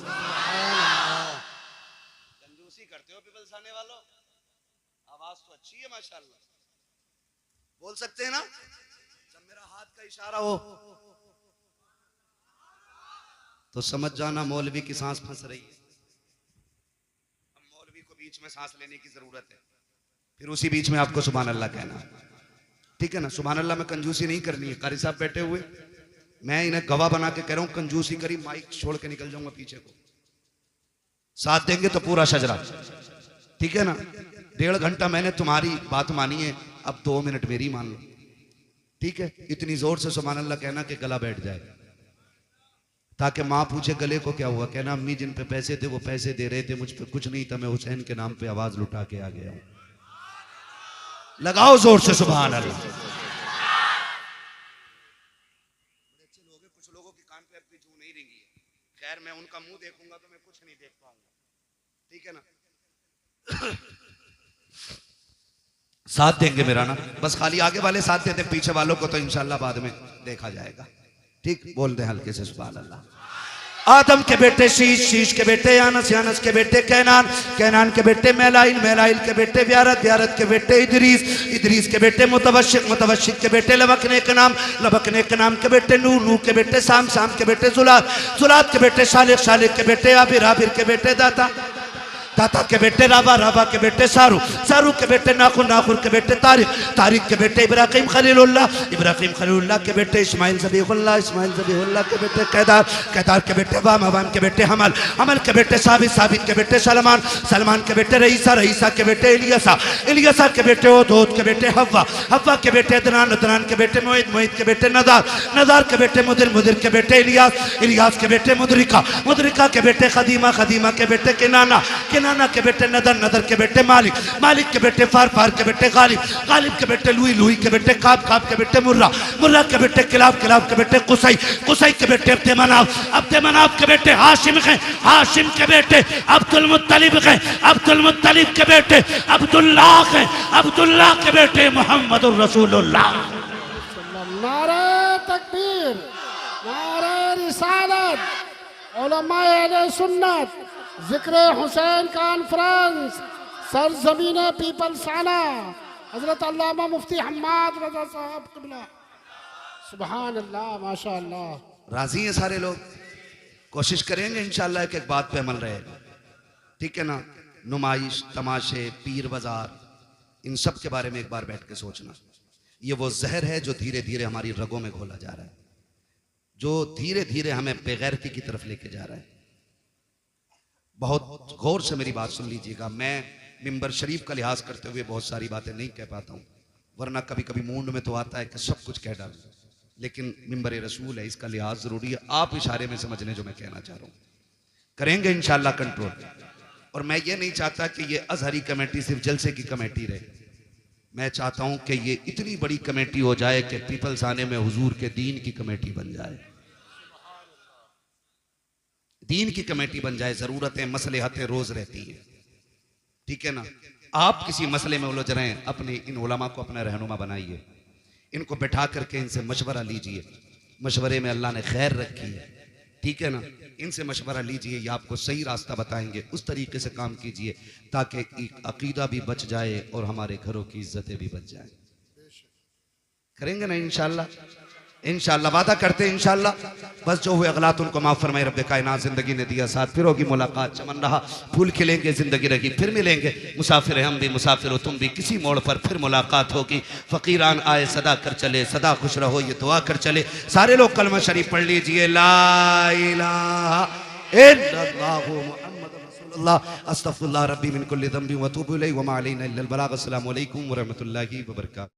कंजूसी करते हो पीपल्स आने वालों, आवाज तो अच्छी है माशाल्लाह, बोल सकते हैं ना। जब मेरा हाथ का इशारा हो तो समझ जाना मौलवी की सांस फंस रही है। अब मौलवी को बीच में सांस लेने की जरूरत है, फिर उसी बीच में आपको सुभान अल्लाह कहना, ठीक है ना। सुभान अल्लाह में कंजूसी नहीं करनी है। कारी साहब बैठे हुए, मैं इन्हें गवाह बना के कह रहा हूं, कंजूसी करी माइक छोड़ के निकल जाऊंगा पीछे को। साथ देंगे तो पूरा शजरा, ठीक है ना। 1.5 घंटा मैंने तुम्हारी बात मानी है, अब 2 मिनट मेरी मान लो, ठीक है। इतनी जोर से सुभान अल्लाह कहना कि गला बैठ जाए, ताकि माँ पूछे गले को क्या हुआ, कहना अम्मी जिन पे पैसे थे वो पैसे दे रहे थे, मुझ पे कुछ नहीं था, मैं हुसैन के नाम पे आवाज लुटा के आ गया हूं। लगाओ जोर से सुभान अल्लाह। अच्छे लोग हैं, कुछ लोगों के कान पे अब भी जू नहीं रेंगी है। खैर मैं उनका मुंह देखूंगा तो मैं कुछ नहीं देख पाऊंगा, ठीक है ना। साथ देंगे मेरा ना, बस खाली आगे वाले साथ देते, पीछे वालों को तो इंशाल्लाह बाद में देखा जाएगा, ठीक। बोल दे हल्के से सुभान अल्लाह। आदम के बेटे शीश, शीश के बेटे यानस, यानस के बेटे कैनान, कैनान के बेटे मैलाइल, मैलाइल के बेटे व्यारत, व्यारत के बेटे इदरीस, इदरीस के बेटे मुतवशिक, मुतवशिक के बेटे लबकने के नाम, लबकने के नाम के बेटे नूह, नूह के बेटे साम, साम के बेटे जुलात, जुलात के बेटे शालिक, शालिक के बेटे आबिर, आबिर के बेटे दाता, दाता के बेटे राबा, राबा के बेटे सारू, सारू के बेटे नाखुर, नाखुर के बेटे तारिक, तारिक के बेटे इब्राहिम खलीलुल्लाह, इब्राहिम खलीलुल्लाह के बेटे इस्माइल ज़बीहुल्लाह, इस्माइल ज़बीहुल्लाह के बेटे कैदार, कैदार के बेटे वाम, वाम के बेटे हमल, हमल के बेटे साबित, साबित के बेटे सलमान, सलमान के बेटे रईसा, रईसा के बेटे इलियासा, इलियासा के बेटे ओदोद के बेटे हव्वा, हव्वा के बेटे अदनान, अदनान के बेटे मोहित, मोहित के बेटे नदार, नदार के बेटे मुदिर, मुदिर के बेटे इलियास, इलियास के बेटे मुदरिका, मुदरिका के बेटे खदीमा, खदीमा के बेटे किनाना, किनाना के बेटे नदर, नदर के बेटे मालिक, मालिक के बेटे फार, फार के बेटे गालिब, गालिब के बेटे लुई, लुई के बेटे काब, काब के बेटे मुर्रा, मुर्रा के बेटे किलाब, किलाब के बेटे कुसई, कुसई के बेटे अब्दे मनाफ, अब्दे मनाफ के बेटे हाशिम हैं, हाशिम के बेटे अब्दुल मुत्तलिब हैं, अब्दुल मुत्तलिब के बेटे अब्दुल्लाह हैं, अब्दुल्लाह के बेटे मोहम्मदुर रसूलुल्लाह। नारे तकबीर, नारे रिसालत, उलमाए अहले सुन्नत, जिक्र हुसैन कॉन्फ्रेंस, सरजमीन पीपल्स आना, हजरत अल्लामा मुफ्ती हम्माद रजा साहब क़िबला। सुभान अल्लाह, माशाअल्लाह। राजी हैं सारे लोग, कोशिश करेंगे इंशाल्लाह कि एक बात पे अमल रहे, ठीक है ना। नुमाइश, तमाशे, पीर बाजार, इन सब के बारे में एक बार बैठ के सोचना। ये वो जहर है जो धीरे धीरे हमारी रगों में घोला जा रहा है, जो धीरे धीरे हमें बेगैरती की तरफ लेके जा रहा है। बहुत गौर से मेरी बात सुन लीजिएगा। मैं मिंबर शरीफ का लिहाज करते हुए बहुत सारी बातें नहीं कह पाता हूँ, वरना कभी कभी मूड में तो आता है कि सब कुछ कह डालूं, लेकिन मिंबर रसूल है, इसका लिहाज जरूरी है। आप इशारे में समझ लें जो मैं कहना चाह रहा हूँ, करेंगे इंशाल्लाह कंट्रोल। और मैं ये नहीं चाहता कि ये अजहरी कमेटी सिर्फ जलसे की कमेटी रहे, मैं चाहता हूँ कि ये इतनी बड़ी कमेटी हो जाए कि पीपल्स आने में हुजूर के दीन की कमेटी बन जाए, दीन की कमेटी बन जाए। जरूरतें, मसलहतें रोज रहती हैं, ठीक है ना। आप किसी मसले में उलझ रहे हैं, अपने इन उलमा को अपना रहनुमा बनाइए, इनको बैठा करके इनसे मशवरा लीजिए। मशवरे में अल्लाह ने खैर रखी है, ठीक है ना। इनसे मशवरा लीजिए, ये आपको सही रास्ता बताएंगे, उस तरीके से काम कीजिए ताकि अकीदा भी बच जाए और हमारे घरों की इज्जतें भी बच जाए। करेंगे ना इंशाल्लाह, इंशाल्लाह वादा करते हैं इंशाल्लाह। बस जो हुए अगलात उनको माफ़ फरमाए रब्बे कायनात। जिंदगी ने दिया साथ, फिर होगी मुलाकात, चमन रहा फूल खिलेंगे, जिंदगी रही फिर मिलेंगे। मुसाफिर हम भी, मुसाफिर हो तुम भी, किसी मोड़ पर फिर मुलाकात होगी। फ़कीरान आए सदा कर चले, सदा खुश रहो ये दुआ कर चले। सारे लोग कलमा शरीफ पढ़ लीजिए, ला इलाहा इल्लल्लाहु मुहम्मदुर रसूलुल्लाह, अस्तगफिरुल्लाह रब्बी मिन कुल्लि ज़ंबि व अतूबु इलैहि व मा अलैना इल्लल बलाग। अस्सलामु अलैकुम व रहमतुल्लाहि व बरकातहू।